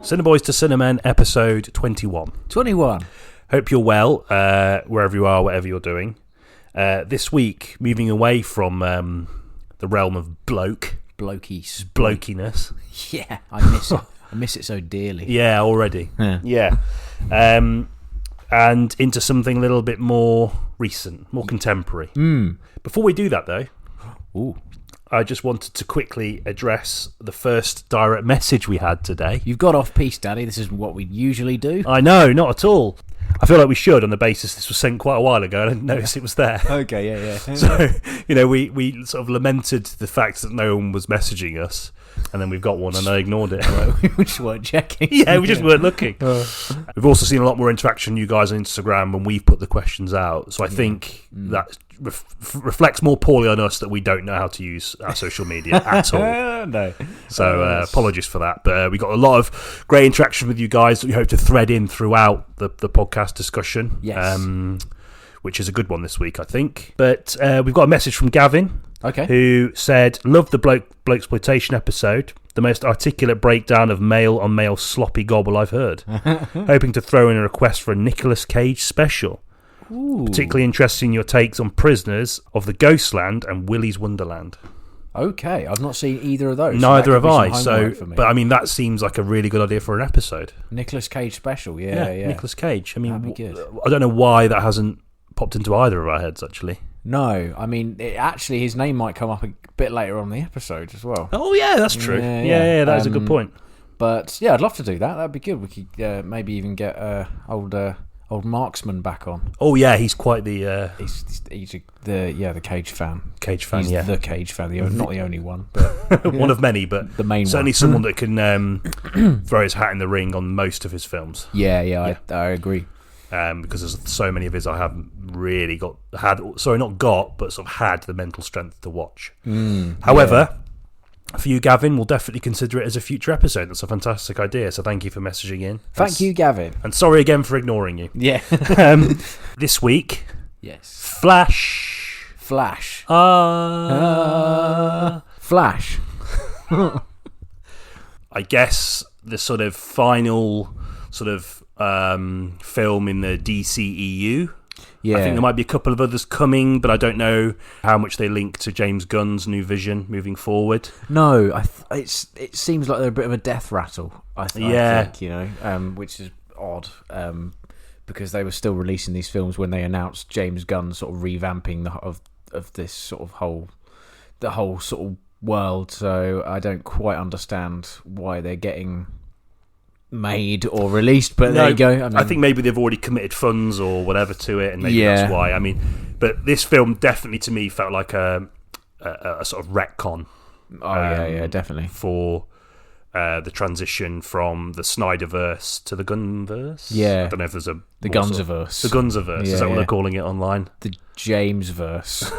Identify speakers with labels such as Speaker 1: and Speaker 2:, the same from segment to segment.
Speaker 1: Cineboys to Cinemen, episode 21.
Speaker 2: 21.
Speaker 1: Hope you're well, wherever you are, whatever you're doing. This week, moving away from the realm of blokiness.
Speaker 2: Yeah, I miss it. I miss it so dearly.
Speaker 1: Yeah, already. Yeah. And into something a little bit more recent, more contemporary. Before we do that, though, I just wanted to quickly address the first direct message we had today.
Speaker 2: You've got off piece, Daddy. This is what we usually do.
Speaker 1: I know, not at all. I feel like we should, on the basis this was sent quite a while ago. I didn't notice it was there.
Speaker 2: Okay, yeah.
Speaker 1: So, we sort of lamented the fact that no one was messaging us, and then we've got one, and I ignored it.
Speaker 2: We just weren't checking.
Speaker 1: Yeah, we just weren't looking. We've also seen a lot more interaction, you guys, on Instagram when we've put the questions out. So I think that reflects more poorly on us that we don't know how to use our social media at all.
Speaker 2: No.
Speaker 1: So apologies for that. But we got a lot of great interaction with you guys that we hope to thread in throughout the podcast discussion.
Speaker 2: Yes.
Speaker 1: Which is a good one this week, I think. But we've got a message from Gavin, who said, "Love the bloke-exploitation episode. The most articulate breakdown of male-on-male sloppy gobble I've heard. Hoping to throw in a request for a Nicolas Cage special.
Speaker 2: Ooh.
Speaker 1: Particularly interested in your takes on Prisoners of the Ghostland and Willy's Wonderland."
Speaker 2: Okay, I've not seen either of those.
Speaker 1: Neither have I.
Speaker 2: But
Speaker 1: I mean, that seems like a really good idea for an episode.
Speaker 2: Nicolas Cage special, yeah.
Speaker 1: Nicolas Cage. I mean,
Speaker 2: That'd be good.
Speaker 1: I don't know why that hasn't popped into either of our heads, actually.
Speaker 2: No, I mean, his name might come up a bit later on in the episode as well.
Speaker 1: Oh, yeah, that's true. Yeah, that is a good point.
Speaker 2: But, yeah, I'd love to do that. That'd be good. We could maybe even get old Marksman back on.
Speaker 1: Oh, yeah, he's quite the...
Speaker 2: He's the Cage fan.
Speaker 1: Cage fan,
Speaker 2: he's
Speaker 1: yeah.
Speaker 2: the Cage fan. Not the only one, but...
Speaker 1: one of many, but
Speaker 2: the main
Speaker 1: certainly
Speaker 2: one.
Speaker 1: someone that can throw his hat in the ring on most of his films.
Speaker 2: Yeah. I agree.
Speaker 1: Because there's so many of his I haven't really had the mental strength to watch. However, for you, Gavin, we'll definitely consider it as a future episode. That's a fantastic idea, so thank you for messaging in.
Speaker 2: Thank you, Gavin.
Speaker 1: And sorry again for ignoring you.
Speaker 2: Yeah.
Speaker 1: This week,
Speaker 2: yes.
Speaker 1: Flash.
Speaker 2: Flash.
Speaker 1: I guess the sort of final sort of film in the DCEU.
Speaker 2: Yeah.
Speaker 1: I think there might be a couple of others coming, but I don't know how much they link to James Gunn's new vision moving forward.
Speaker 2: No, it seems like they're a bit of a death rattle. I think, which is odd, because they were still releasing these films when they announced James Gunn sort of revamping of this sort of whole sort of world. So I don't quite understand why they're getting made or released, but there you go.
Speaker 1: I think maybe they've already committed funds or whatever to it, and maybe that's why. I mean, but this film definitely to me felt like a sort of retcon.
Speaker 2: Yeah, definitely
Speaker 1: for the transition from the Snyderverse to the Gunverse.
Speaker 2: Yeah,
Speaker 1: I don't know if there's the
Speaker 2: Gunserverse.
Speaker 1: The Gunserverse, is that what they're calling it online?
Speaker 2: The Jamesverse.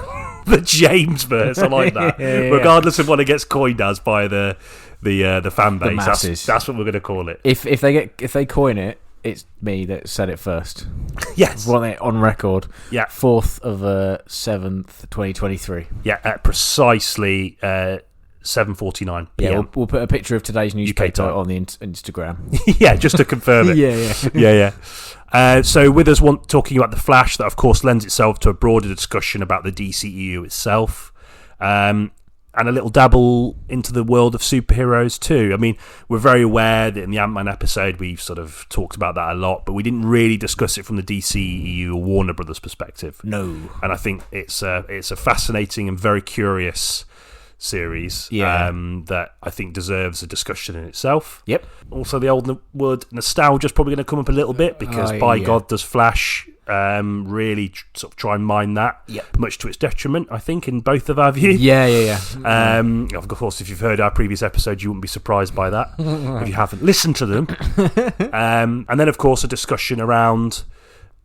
Speaker 1: The Jamesverse. I like that. Regardless of what it gets coined as by the fan base,
Speaker 2: the masses.
Speaker 1: That's what we're going to call it.
Speaker 2: If they coin it, it's me that said it first.
Speaker 1: Yes,
Speaker 2: want it on record.
Speaker 1: Yeah,
Speaker 2: 4th of 7th, 2023.
Speaker 1: Yeah, at precisely 7:49 p.m.
Speaker 2: Yeah, we'll put a picture of today's newspaper on the Instagram.
Speaker 1: Yeah, just to confirm it. Yeah. So with us talking about The Flash, that of course lends itself to a broader discussion about the DCEU itself, and a little dabble into the world of superheroes too. I mean, we're very aware that in the Ant-Man episode we've sort of talked about that a lot, but we didn't really discuss it from the DCEU or Warner Brothers perspective.
Speaker 2: No.
Speaker 1: And I think it's a fascinating and very curious series that I think deserves a discussion in itself.
Speaker 2: Yep.
Speaker 1: Also, the old word nostalgia is probably going to come up a little bit because God does Flash really sort of try and mine that, much to its detriment, I think, in both of our views.
Speaker 2: Yeah.
Speaker 1: Of course, if you've heard our previous episodes, you wouldn't be surprised by that if you haven't listened to them. And then, of course, a discussion around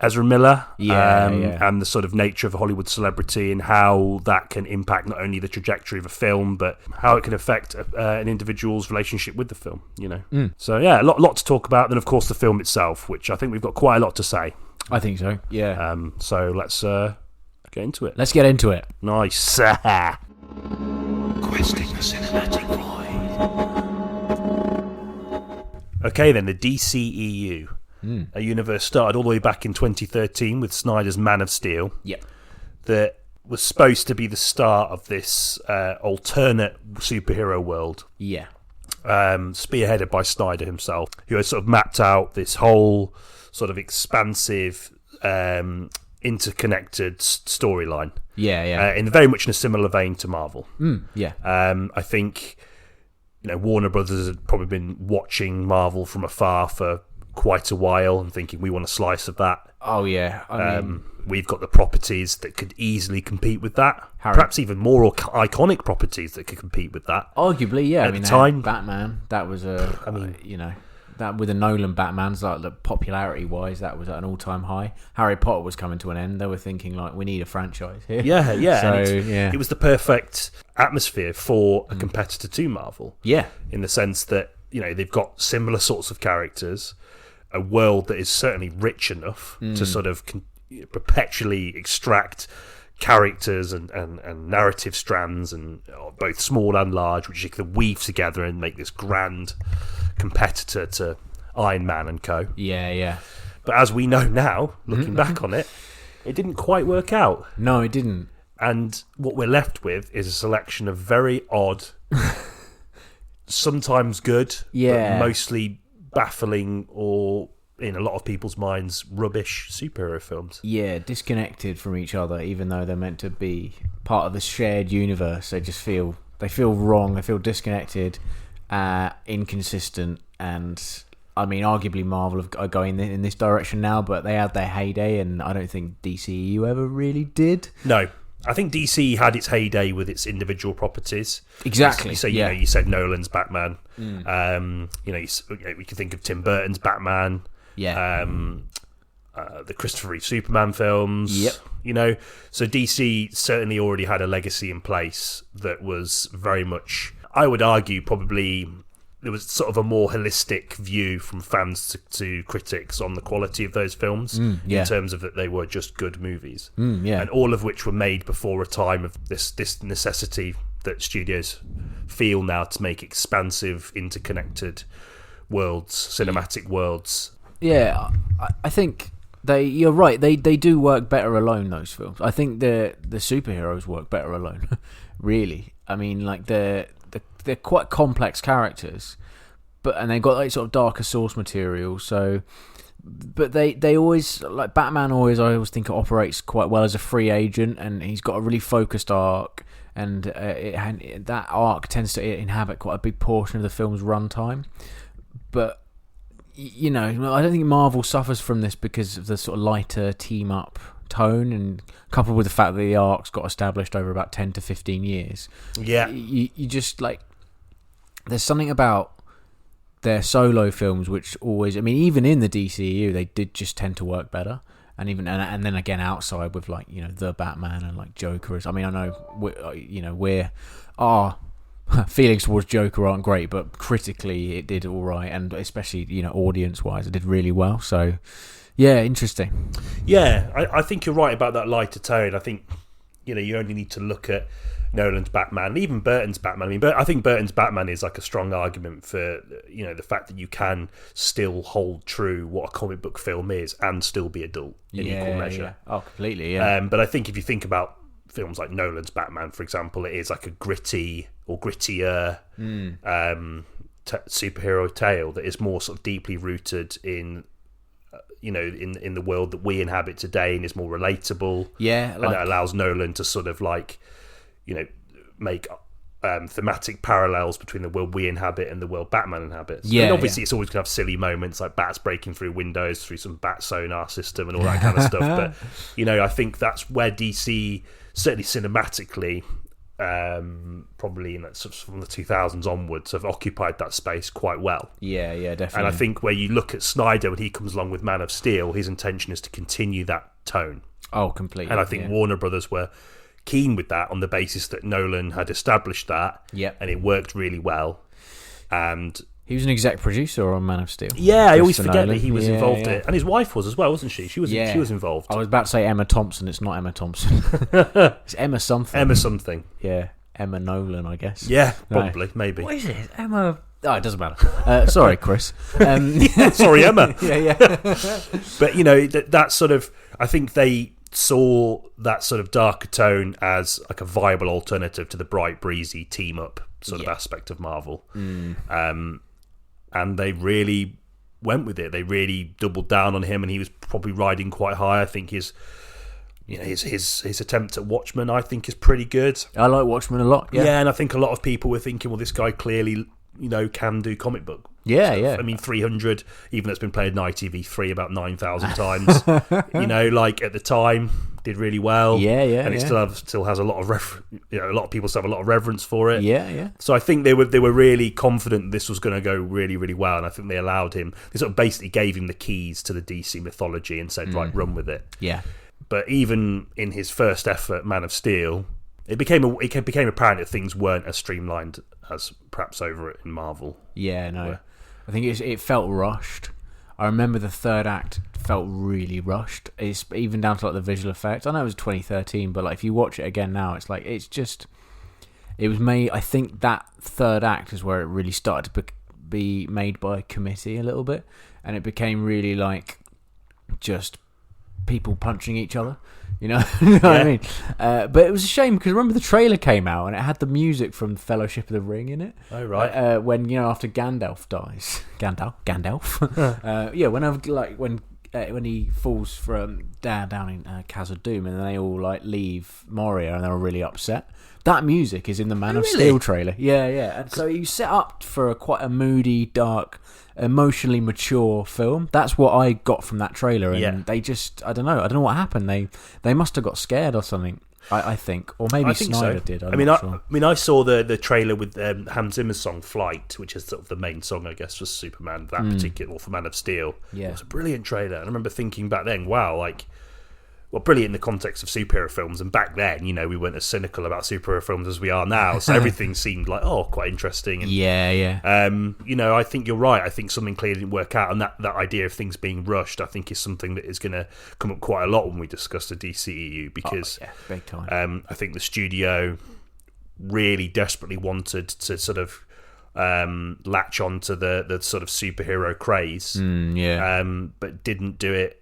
Speaker 1: Ezra Miller and the sort of nature of a Hollywood celebrity and how that can impact not only the trajectory of a film but how it can affect an individual's relationship with the film, So yeah, a lot to talk about. Then of course the film itself, which I think we've got quite a lot to say.
Speaker 2: I think so, yeah.
Speaker 1: So let's get into it.
Speaker 2: Let's get into it.
Speaker 1: Nice. Questing the cinematic void. Okay, then the DCEU, a universe started all the way back in 2013 with Snyder's Man of Steel.
Speaker 2: Yep.
Speaker 1: That was supposed to be the start of this alternate superhero world.
Speaker 2: Yeah.
Speaker 1: Spearheaded by Snyder himself, who has sort of mapped out this whole sort of expansive, interconnected storyline.
Speaker 2: Yeah.
Speaker 1: In very much in a similar vein to Marvel.
Speaker 2: Yeah.
Speaker 1: I think, Warner Brothers had probably been watching Marvel from afar for quite a while and thinking, we want a slice of that.
Speaker 2: Oh, yeah. I mean,
Speaker 1: we've got the properties that could easily compete with that. Perhaps even more iconic properties that could compete with that.
Speaker 2: Arguably, yeah.
Speaker 1: At the time,
Speaker 2: Batman, that was that with the Nolan Batmans, like the popularity wise, that was at an all-time high. Harry Potter was coming to an end. They were thinking like, we need a franchise here.
Speaker 1: Yeah.
Speaker 2: So,
Speaker 1: it was the perfect atmosphere for a competitor to Marvel.
Speaker 2: Yeah.
Speaker 1: In the sense that, they've got similar sorts of characters, a world that is certainly rich enough to sort of perpetually extract characters and narrative strands, and both small and large, which you can weave together and make this grand competitor to Iron Man and co.
Speaker 2: Yeah.
Speaker 1: But as we know now, looking back on it, it didn't quite work out.
Speaker 2: No, it didn't.
Speaker 1: And what we're left with is a selection of very odd, sometimes good, but mostly baffling, or in a lot of people's minds, rubbish superhero films.
Speaker 2: Yeah, disconnected from each other, even though they're meant to be part of the shared universe. They just feel wrong. They feel disconnected, inconsistent, and I mean, arguably Marvel are going in this direction now, but they had their heyday, and I don't think DCEU ever really did.
Speaker 1: No. I think DC had its heyday with its individual properties.
Speaker 2: Exactly.
Speaker 1: So you said Nolan's Batman. We can think of Tim Burton's Batman.
Speaker 2: Yeah.
Speaker 1: The Christopher Reeve Superman films.
Speaker 2: Yep.
Speaker 1: So DC certainly already had a legacy in place that was very much, I would argue, probably there was sort of a more holistic view from fans to critics on the quality of those films in terms of that they were just good movies. And all of which were made before a time of this necessity that studios feel now to make expansive, interconnected worlds, cinematic worlds.
Speaker 2: Yeah, I think you're right. They do work better alone, those films. I think the superheroes work better alone, really. I mean, like they're quite complex characters, and they've got like sort of darker source material. So, but they always, like Batman, I always think operates quite well as a free agent, and he's got a really focused arc, and that arc tends to inhabit quite a big portion of the film's runtime. But I don't think Marvel suffers from this because of the sort of lighter team up tone, and coupled with the fact that the arcs got established over about 10 to 15 years.
Speaker 1: Yeah.
Speaker 2: You just like, there's something about their solo films which always, I mean, even in the DCEU, they did just tend to work better. And even and then again outside with like, the Batman and like Joker. I mean, I know our feelings towards Joker aren't great, but critically it did all right, and especially audience wise, it did really well. So yeah, interesting.
Speaker 1: Yeah, I think you're right about that lighter tone. I think you only need to look at Nolan's Batman, and even Burton's Batman. I mean, I think Burton's Batman is like a strong argument for the fact that you can still hold true what a comic book film is and still be adult in equal measure.
Speaker 2: Yeah. Oh, completely. Yeah.
Speaker 1: But I think if you think about films like Nolan's Batman, for example, it is like a gritty or grittier superhero tale that is more sort of deeply rooted in in the world that we inhabit today, and is more relatable.
Speaker 2: Yeah,
Speaker 1: and it allows Nolan to sort of make thematic parallels between the world we inhabit and the world Batman inhabits.
Speaker 2: Yeah,
Speaker 1: and obviously it's always going to have silly moments like bats breaking through windows through some bat sonar system and all that kind of stuff. But I think that's where DC, certainly cinematically, probably in that sort of from the 2000s onwards, have occupied that space quite well.
Speaker 2: Yeah, definitely.
Speaker 1: And I think where you look at Snyder when he comes along with Man of Steel, his intention is to continue that tone.
Speaker 2: Oh, completely.
Speaker 1: And I think Warner Brothers were keen with that on the basis that Nolan had established that, and it worked really well. And
Speaker 2: he was an exec producer on Man of Steel.
Speaker 1: Yeah, I always forget that he was involved in it, and his wife was as well, wasn't she? She was involved.
Speaker 2: I was about to say Emma Thompson. It's not Emma Thompson. It's Emma something.
Speaker 1: Emma something.
Speaker 2: Yeah, Emma Nolan, I guess.
Speaker 1: Yeah, probably, maybe.
Speaker 2: What is it? Emma Oh, it doesn't matter. Sorry, Chris.
Speaker 1: Sorry, Emma.
Speaker 2: Yeah.
Speaker 1: But, that sort of... I think they saw that sort of darker tone as like a viable alternative to the bright, breezy team-up sort of aspect of Marvel. And they really went with it. They really doubled down on him, and he was probably riding quite high. I think his attempt at Watchmen, I think, is pretty good.
Speaker 2: I like Watchmen a lot.
Speaker 1: Yeah, and I think a lot of people were thinking, well, this guy clearly, can do comic book.
Speaker 2: Yeah,
Speaker 1: stuff.
Speaker 2: yeah.
Speaker 1: I mean, 300, even though it's been played in ITV3 about 9,000 times, at the time, did really well.
Speaker 2: Yeah.
Speaker 1: And it still has a lot of a lot of people still have a lot of reverence for it.
Speaker 2: Yeah.
Speaker 1: So I think they were really confident this was going to go really, really well, and I think they allowed him. They sort of basically gave him the keys to the DC mythology and said, right, run with it.
Speaker 2: Yeah.
Speaker 1: But even in his first effort, Man of Steel, it became apparent that things weren't as streamlined as perhaps over in Marvel.
Speaker 2: Yeah, no. I think it felt rushed. I remember the third act felt really rushed. It's even down to like the visual effects. I know it was 2013, but like if you watch it again now, it's like it was made. I think that third act is where it really started to be made by committee a little bit, and it became really like just people punching each other. You know what I mean? But it was a shame because remember the trailer came out and it had the music from Fellowship of the Ring in it.
Speaker 1: Oh right.
Speaker 2: When after Gandalf dies, Gandalf. When he falls from down in Khazad Dûm, and then they all like leave Moria and they're all really upset. That music is in the Man of Steel trailer. Yeah. And so you set up for quite a moody, dark, emotionally mature film. That's what I got from that trailer, and they just I don't know what happened. They must have got scared or something. I think, or maybe Snyder did.
Speaker 1: I saw the trailer with Hans Zimmer's song "Flight," which is sort of the main song, I guess, for Superman. That particular, or for Man of Steel.
Speaker 2: Yeah,
Speaker 1: it was a brilliant trailer. And I remember thinking back then, wow, brilliant in the context of superhero films. And back then, we weren't as cynical about superhero films as we are now. So everything seemed like, quite interesting. And, I think you're right. I think something clearly didn't work out. And that idea of things being rushed, I think, is something that is going to come up quite a lot when we discuss the DCEU. Because
Speaker 2: big time.
Speaker 1: I think the studio really desperately wanted to sort of latch on to the sort of superhero craze. But didn't do it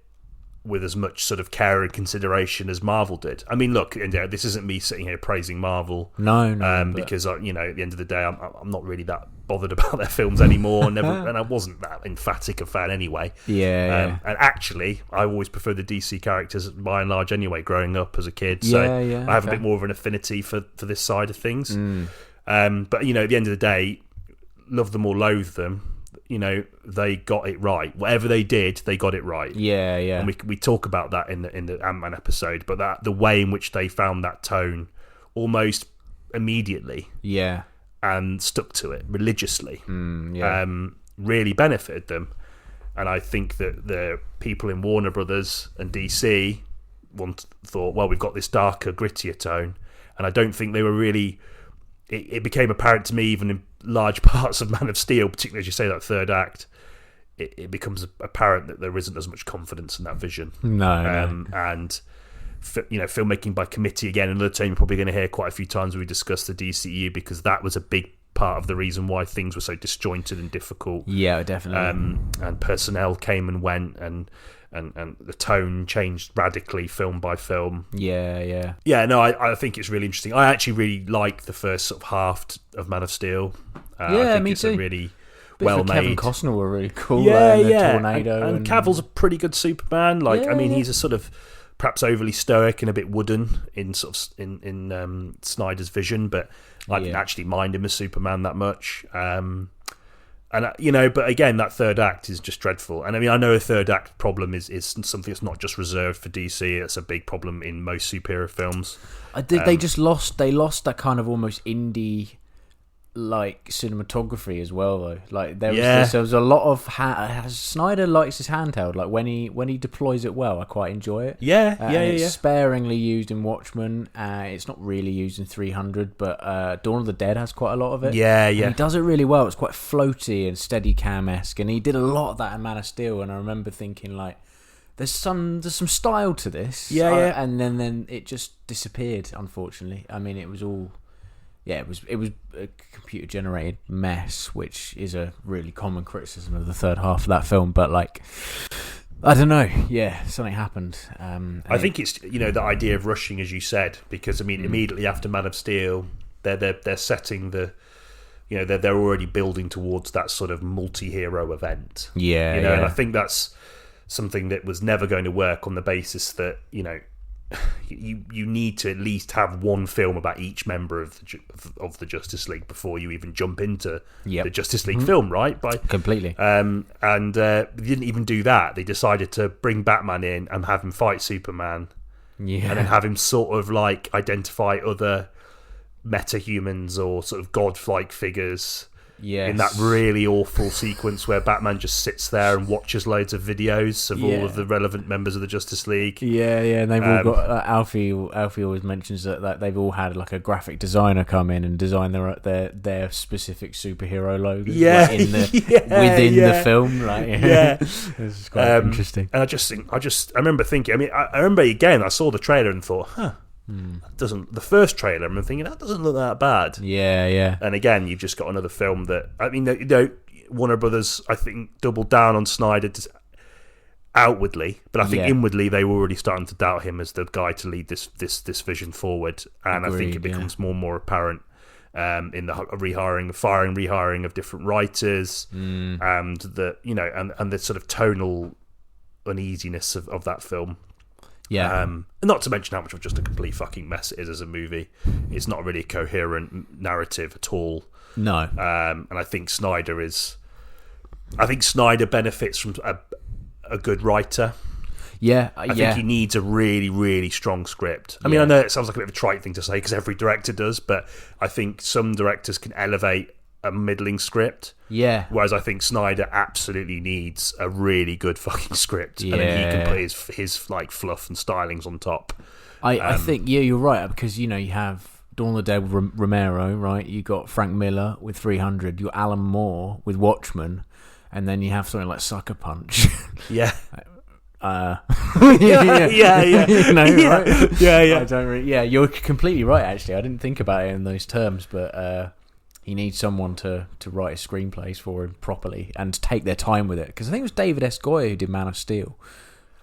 Speaker 1: with as much sort of care and consideration as Marvel did. I mean, look, this isn't me sitting here praising Marvel.
Speaker 2: No.
Speaker 1: Because at the end of the day, I'm not really that bothered about their films anymore. And I wasn't that emphatic a fan anyway.
Speaker 2: Yeah.
Speaker 1: And actually, I always preferred the DC characters by and large anyway, growing up as a kid. So I have a bit more of an affinity for this side of things. But at the end of the day, love them or loathe them, they got it right. Whatever they did, they got it right.
Speaker 2: Yeah.
Speaker 1: And we talk about that in the Ant-Man episode, but that the way in which they found that tone almost immediately, and stuck to it religiously, really benefited them. And I think that the people in Warner Brothers and DC thought, well, we've got this darker, grittier tone, and I don't think they were really. It became apparent to me, even in large parts of Man of Steel, particularly as you say that third act, it becomes apparent that there isn't as much confidence in that vision.
Speaker 2: No.
Speaker 1: And filmmaking by committee, again, another term you're probably going to hear quite a few times when we discuss the DCEU, because that was a big part of the reason why things were so disjointed and difficult.
Speaker 2: Yeah, definitely.
Speaker 1: And personnel came and went, and the tone changed radically film by film.
Speaker 2: Yeah.
Speaker 1: No, I think it's really interesting. I actually really like the first sort of half of Man of Steel. I think
Speaker 2: me
Speaker 1: it's
Speaker 2: too.
Speaker 1: a really
Speaker 2: well made. Kevin Costner were really cool. Tornado
Speaker 1: and Cavill's a pretty good Superman. He's a sort of perhaps overly stoic and a bit wooden in in Snyder's vision, but I didn't actually mind him as Superman that much. But again, that third act is just dreadful. And I know a third act problem is something that's not just reserved for DC. It's a big problem in most superhero films.
Speaker 2: They lost that kind of almost indie cinematography as well, though. There was a lot of Snyder likes his handheld. When he deploys it well, I quite enjoy it. It's sparingly used in Watchmen. It's not really used in 300, but Dawn of the Dead has quite a lot of it. And he does it really well. It's quite floaty and Steadicam-esque, and he did a lot of that in Man of Steel. And I remember thinking there's some style to this. And then it just disappeared, unfortunately. I mean, it was all. it was a computer generated mess, which is a really common criticism of the third half of that film. But like, I don't know. Yeah, something happened.
Speaker 1: I think it's the idea of rushing, as you said, because I mean, immediately after Man of Steel, they're setting the. They're already building towards that sort of multi-hero event.
Speaker 2: Yeah,
Speaker 1: and I think that's something that was never going to work on the basis that you need to at least have one film about each member of the Justice League before you even jump into the Justice League film, right?
Speaker 2: Completely.
Speaker 1: And they didn't even do that. They decided to bring Batman in and have him fight Superman, and then have him sort of like identify other meta-humans or sort of godlike figures in that really awful sequence where Batman just sits there and watches loads of videos of all of the relevant members of the Justice League.
Speaker 2: And they've all got Alfie always mentions that they've all had like a graphic designer come in and design their specific superhero logo within the film. This is quite interesting.
Speaker 1: And I remember thinking, I remember again, I saw the trailer and thought, the first trailer, I'm thinking that doesn't look that bad. And again, you've just got another film that Warner Brothers, I think, doubled down on Snyder outwardly, but I think inwardly they were already starting to doubt him as the guy to lead this vision forward. And I think it becomes more and more apparent in the rehiring of different writers, and the and the sort of tonal uneasiness of that film. Not to mention how much of just a complete fucking mess it is as a movie. It's not really a coherent narrative at all.
Speaker 2: No.
Speaker 1: And I think Snyder benefits from a good writer.
Speaker 2: I
Speaker 1: think he needs a really, really strong script. I mean, I know it sounds like a bit of a trite thing to say because every director does, but I think some directors can elevate a middling script. Whereas I think Snyder absolutely needs a really good fucking script, and then he can put his like fluff and stylings on top.
Speaker 2: I think you're right, because you have Dawn of the Dead with Romero, right? You got Frank Miller with 300. You got Alan Moore with Watchmen, and then you have something like Sucker Punch.
Speaker 1: Yeah.
Speaker 2: Right?
Speaker 1: I
Speaker 2: don't really, you're completely right. Actually, I didn't think about it in those terms, but he needs someone to write his screenplays for him properly and take their time with it. Because I think it was David S. Goyer who did Man of Steel.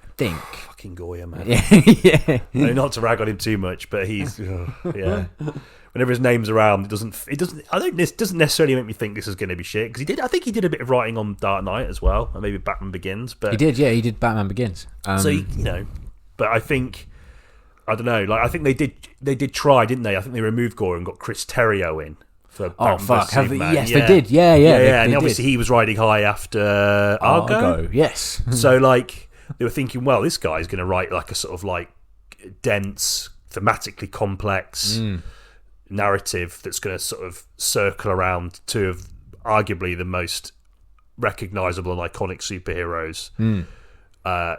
Speaker 2: I think.
Speaker 1: Fucking Goyer, man.
Speaker 2: Yeah.
Speaker 1: No, not to rag on him too much, but he's Whenever his name's around, it doesn't necessarily make me think this is going to be shit. Because I think he did a bit of writing on Dark Knight as well, and maybe Batman Begins. But
Speaker 2: he did Batman Begins.
Speaker 1: But I think. I don't know. Like I think they did try, didn't they? I think they removed Goyer and got Chris Terrio in.
Speaker 2: Yes, they did. Yeah.
Speaker 1: And obviously he was riding high after Argo.
Speaker 2: Yes.
Speaker 1: So like they were thinking, well, this guy's going to write like a sort of like dense, thematically complex narrative that's going to sort of circle around two of arguably the most recognizable and iconic superheroes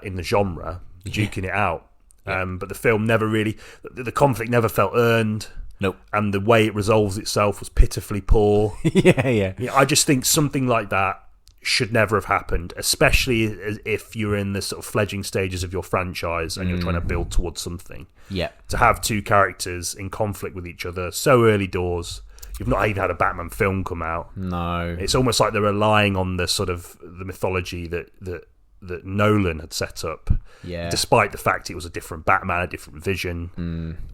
Speaker 1: in the genre, duking it out. But the film never really, the conflict never felt earned.
Speaker 2: Nope.
Speaker 1: And the way it resolves itself was pitifully poor.
Speaker 2: Yeah.
Speaker 1: I just think something like that should never have happened, especially if you're in the sort of fledgling stages of your franchise and you're trying to build towards something.
Speaker 2: Yeah.
Speaker 1: To have two characters in conflict with each other so early doors. You've not even had a Batman film come out.
Speaker 2: No.
Speaker 1: It's almost like they're relying on the sort of the mythology that Nolan had set up, despite the fact it was a different Batman, a different vision.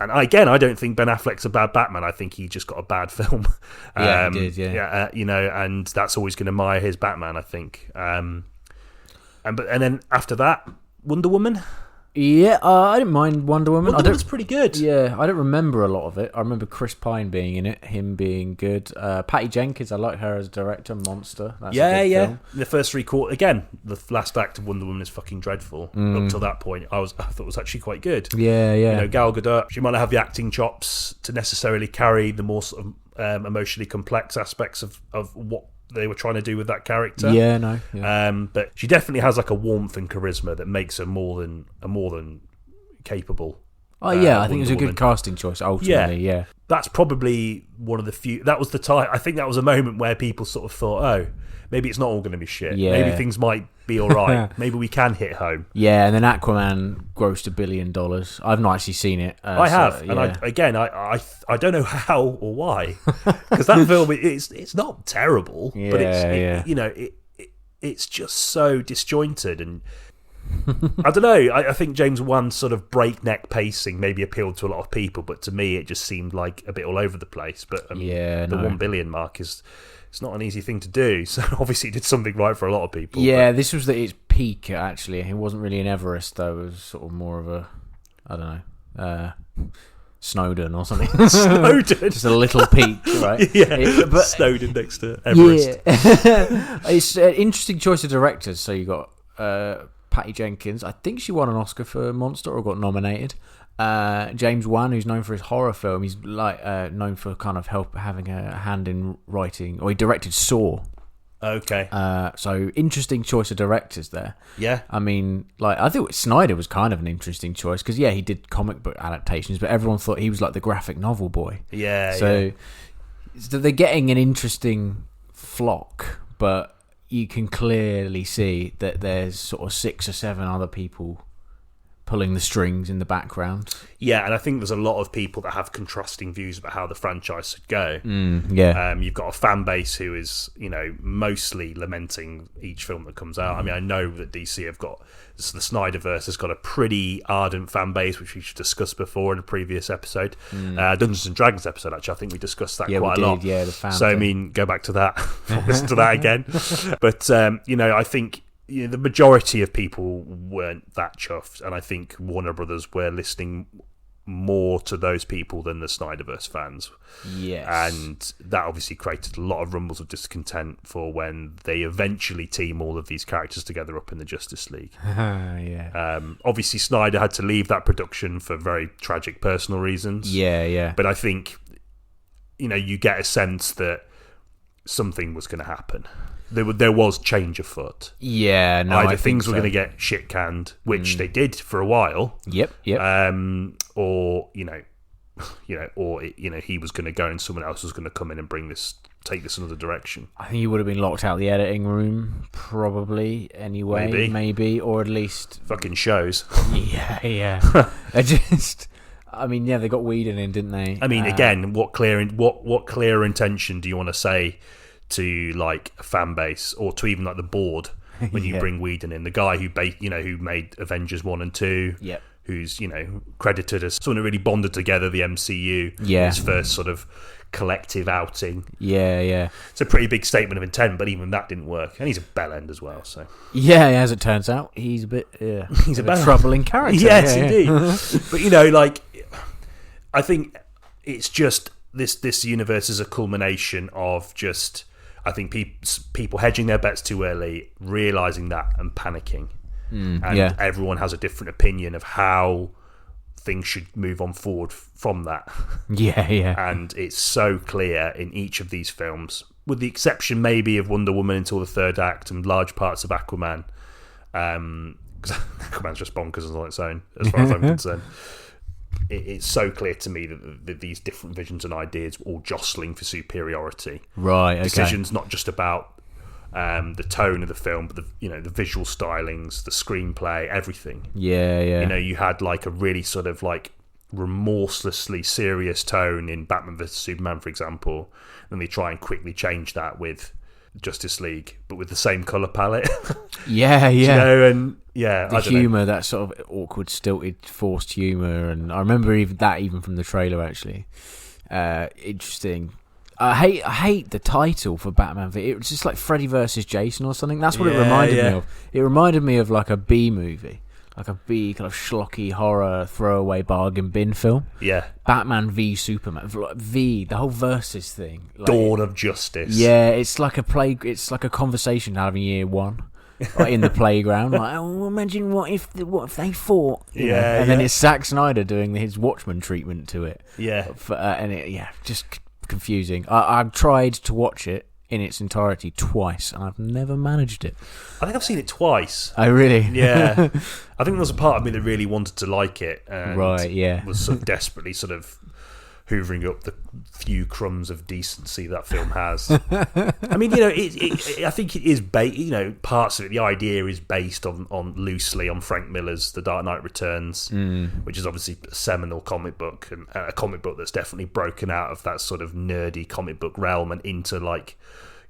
Speaker 1: And again, I don't think Ben Affleck's a bad Batman. I think he just got a bad film.
Speaker 2: He did,
Speaker 1: and that's always going to mire his Batman, I think. And then after that, Wonder Woman.
Speaker 2: Yeah, I didn't mind Wonder Woman.
Speaker 1: Wonder Woman's pretty good.
Speaker 2: Yeah, I don't remember a lot of it. I remember Chris Pine being in it, him being good. Patty Jenkins, I like her as director. Monster. That's a good film.
Speaker 1: The first three quarters, again, the last act of Wonder Woman is fucking dreadful. Up till that point, I thought it was actually quite good.
Speaker 2: Yeah.
Speaker 1: Gal Gadot, she might not have the acting chops to necessarily carry the more sort of emotionally complex aspects of what they were trying to do with that character. But she definitely has like a warmth and charisma that makes her more than capable
Speaker 2: Oh yeah, I think it was a good casting choice. Ultimately, yeah.
Speaker 1: That's probably one of the few. That was the time. I think that was a moment where people sort of thought, "Oh, maybe it's not all going to be shit.
Speaker 2: Yeah.
Speaker 1: Maybe things might be all right. Maybe we can hit home."
Speaker 2: Yeah, and then Aquaman grossed $1 billion. I've not actually seen it.
Speaker 1: I have, and I don't know how or why, because that film it's not terrible, but it's just so disjointed and. I don't know. I think James Wan's sort of breakneck pacing maybe appealed to a lot of people, but to me it just seemed like a bit all over the place. But the 1 billion mark it's not an easy thing to do. So obviously it did something right for a lot of people.
Speaker 2: Yeah, this was its peak actually. It wasn't really an Everest though. It was sort of more of a, I don't know, Snowdon or something.
Speaker 1: Snowdon,
Speaker 2: just a little peak, right?
Speaker 1: Yeah, but Snowdon next to Everest.
Speaker 2: Yeah. It's an interesting choice of directors. So you got. Patty Jenkins, I think she won an Oscar for Monster or got nominated. James Wan, who's known for his horror film, he's like known for kind of having a hand in writing, or he directed Saw.
Speaker 1: Okay.
Speaker 2: So interesting choice of directors there.
Speaker 1: Yeah.
Speaker 2: I mean, like I think Snyder was kind of an interesting choice because he did comic book adaptations, but everyone thought he was like the graphic novel boy.
Speaker 1: Yeah.
Speaker 2: So they're getting an interesting flock, but. You can clearly see that there's sort of 6 or 7 other people pulling the strings in the background.
Speaker 1: Yeah, and I think there's a lot of people that have contrasting views about how the franchise should go. You've got a fan base who is, mostly lamenting each film that comes out. I mean, I know that DC have got the Snyderverse has got a pretty ardent fan base, which we've discussed before in a previous episode, Dungeons and Dragons episode. Actually, I think we discussed that quite a lot.
Speaker 2: Yeah, the fan.
Speaker 1: So I mean, go back to that, listen to that again. But I think. The majority of people weren't that chuffed, and I think Warner Brothers were listening more to those people than the Snyderverse fans.
Speaker 2: Yes.
Speaker 1: And that obviously created a lot of rumbles of discontent for when they eventually team all of these characters together up in the Justice League. Obviously, Snyder had to leave that production for very tragic personal reasons.
Speaker 2: Yeah.
Speaker 1: But I think, you get a sense that something was going to happen. There was change afoot.
Speaker 2: Yeah, no,
Speaker 1: either things were going to get shit canned, which they did for a while.
Speaker 2: Yep.
Speaker 1: Or he was going to go and someone else was going to come in and take this another direction.
Speaker 2: I think he would have been locked out of the editing room, probably. Anyway, maybe, or at least
Speaker 1: fucking shows.
Speaker 2: Yeah. They got Whedon in, didn't they?
Speaker 1: I mean, again, what clear intention do you want to say to like a fan base or to even like the board when you bring Whedon in, the guy who made Avengers 1 and 2, who's credited as someone who really bonded together the MCU, his first sort of collective outing. It's a pretty big statement of intent, but even that didn't work, and he's a bellend as well. So
Speaker 2: as it turns out, he's a bit he's a troubling character.
Speaker 1: Yes, indeed. But I think it's just this universe is a culmination of just. I think people hedging their bets too early, realising that and panicking. Everyone has a different opinion of how things should move on forward from that. And it's so clear in each of these films, with the exception maybe of Wonder Woman until the third act and large parts of Aquaman. Because Aquaman's just bonkers on its own, as far as I'm concerned. It's so clear to me that these different visions and ideas were all jostling for superiority.
Speaker 2: Right. Okay.
Speaker 1: Decisions not just about the tone of the film, but the visual stylings, the screenplay, everything.
Speaker 2: Yeah.
Speaker 1: You had like a really sort of like remorselessly serious tone in Batman vs Superman, for example, and they try and quickly change that with Justice League, but with the same color palette.
Speaker 2: The humor,
Speaker 1: know.
Speaker 2: that sort of awkward, stilted, forced humor, and I remember even from the trailer actually. Interesting. I hate the title for Batman. It was just like Freddy versus Jason or something. That's what it reminded me of. It reminded me of like a B movie. Like a B kind of schlocky horror throwaway bargain bin film.
Speaker 1: Yeah.
Speaker 2: Batman v Superman. The whole versus thing.
Speaker 1: Like, Dawn of Justice.
Speaker 2: Yeah, it's like a conversation having year one. Like in the playground. Like, imagine what if they fought. And then it's Zack Snyder doing his Watchmen treatment to it.
Speaker 1: Yeah.
Speaker 2: Just confusing. I've tried to watch it in its entirety twice, and I've never managed it.
Speaker 1: I think I've seen it twice.
Speaker 2: Oh, really?
Speaker 1: Yeah. I think there was a part of me that really wanted to like it, and was sort of desperately sort of hoovering up the few crumbs of decency that film has. I mean, I think it is parts of it. The idea is based on loosely on Frank Miller's The Dark Knight Returns, which is obviously a seminal comic book, and a comic book that's definitely broken out of that sort of nerdy comic book realm and into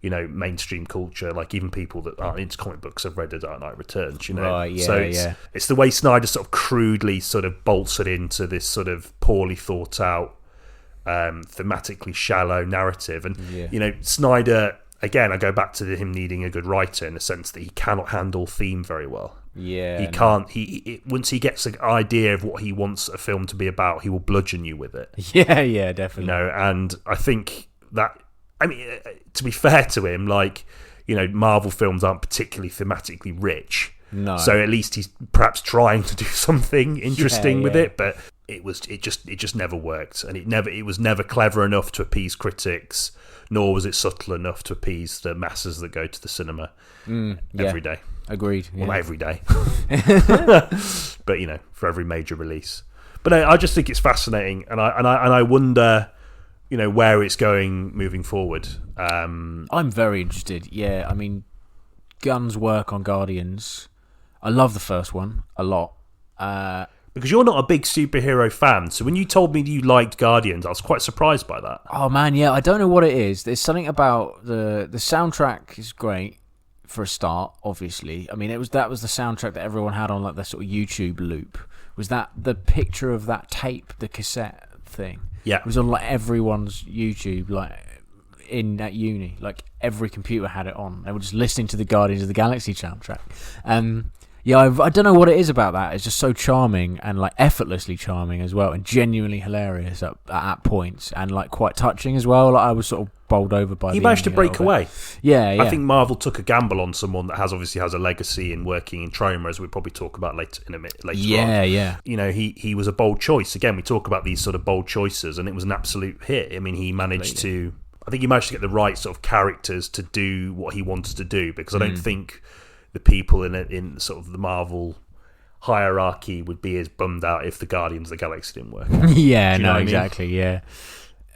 Speaker 1: mainstream culture. Like even people that aren't into comic books have read The Dark Knight Returns,
Speaker 2: Right, yeah,
Speaker 1: so it's the way Snyder sort of crudely sort of bolts it into this sort of poorly thought out, thematically shallow narrative. And Snyder, again, I go back to him needing a good writer in the sense that he cannot handle theme very well. He can't. Once he gets an idea of what he wants a film to be about, he will bludgeon you with it.
Speaker 2: Yeah, definitely.
Speaker 1: And I think that, I mean, to be fair to him, Marvel films aren't particularly thematically rich.
Speaker 2: No.
Speaker 1: So at least he's perhaps trying to do something interesting with it, but it just never worked, and it was never clever enough to appease critics, nor was it subtle enough to appease the masses that go to the cinema every day.
Speaker 2: Agreed.
Speaker 1: Well, not every day, but for every major release. But I just think it's fascinating, and I wonder, where it's going moving forward.
Speaker 2: I'm very interested. Yeah, I mean, Gunn's work on Guardians, I love the first one a lot.
Speaker 1: Because you're not a big superhero fan, so when you told me you liked Guardians, I was quite surprised by that.
Speaker 2: Oh man, yeah, I don't know what it is. There's something about the soundtrack is great for a start. Obviously, I mean that was the soundtrack that everyone had on their sort of YouTube loop. Was that the picture of that tape, the cassette thing?
Speaker 1: Yeah,
Speaker 2: it was on everyone's YouTube, at uni. Every computer had it on. They were just listening to the Guardians of the Galaxy soundtrack. Yeah, I don't know what it is about that. It's just so charming and effortlessly charming as well, and genuinely hilarious at points, and quite touching as well. I was sort of bowled over by.
Speaker 1: He managed to break away.
Speaker 2: Yeah.
Speaker 1: I think Marvel took a gamble on someone that obviously has a legacy in working in Troma, as we'll probably talk about later on.
Speaker 2: Yeah.
Speaker 1: He was a bold choice. Again, we talk about these sort of bold choices, and it was an absolute hit. I mean, he managed to. I think he managed to get the right sort of characters to do what he wanted to do, because I don't think the people in sort of the Marvel hierarchy would be as bummed out if the Guardians of the Galaxy didn't work.
Speaker 2: Yeah, no, exactly. Yeah,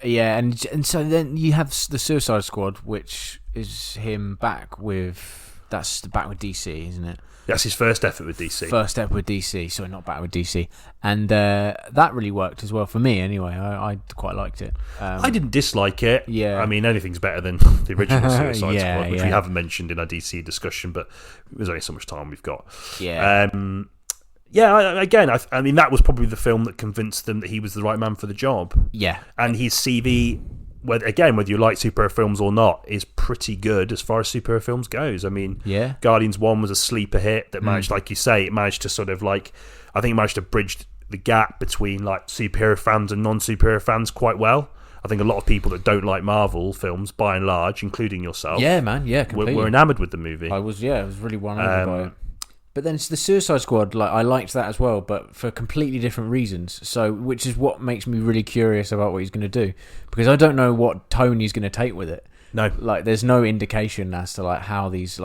Speaker 2: and so then you have the Suicide Squad, which is him back with DC, isn't it?
Speaker 1: That's his first effort with DC.
Speaker 2: Sorry, not back with DC. And that really worked as well for me anyway. I quite liked it.
Speaker 1: I didn't dislike it.
Speaker 2: Yeah.
Speaker 1: I mean, anything's better than the original Suicide Squad, which we haven't mentioned in our DC discussion, but there's only so much time we've got.
Speaker 2: Yeah.
Speaker 1: I mean, that was probably the film that convinced them that he was the right man for the job.
Speaker 2: Yeah.
Speaker 1: And his CV, whether you like superhero films or not, is pretty good as far as superhero films goes. I mean, Guardians 1 was a sleeper hit that managed, like you say, it managed to sort of I think it managed to bridge the gap between superhero fans and non-superhero fans quite well. I think a lot of people that don't like Marvel films, by and large, including yourself,
Speaker 2: completely,
Speaker 1: were enamoured with the movie.
Speaker 2: I was really won over by it. But then the Suicide Squad, I liked that as well, but for completely different reasons. So, which is what makes me really curious about what he's going to do, because I don't know what tone he's going to take with it.
Speaker 1: No,
Speaker 2: there's no indication as to how these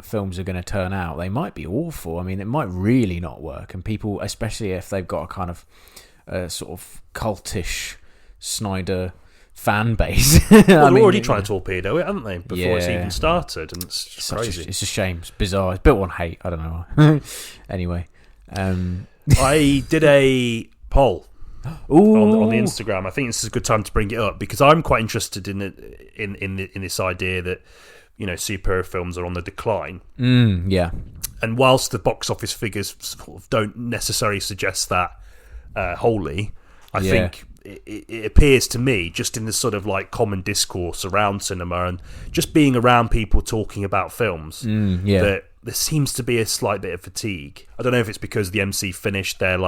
Speaker 2: films are going to turn out. They might be awful. I mean, it might really not work, and people, especially if they've got a kind of sort of cultish Snyder fan base.
Speaker 1: They're already trying to torpedo it, haven't they? Before it's even started, and it's just crazy.
Speaker 2: It's a shame. It's bizarre. It's built on hate. I don't know. Anyway,
Speaker 1: I did a poll on the Instagram. I think this is a good time to bring it up, because I'm quite interested in this idea that superhero films are on the decline.
Speaker 2: Yeah.
Speaker 1: And whilst the box office figures sort of don't necessarily suggest that wholly, I think it appears to me, just in this sort of common discourse around cinema and just being around people talking about films, that there seems to be a slight bit of fatigue. I don't know if it's because the MC finished their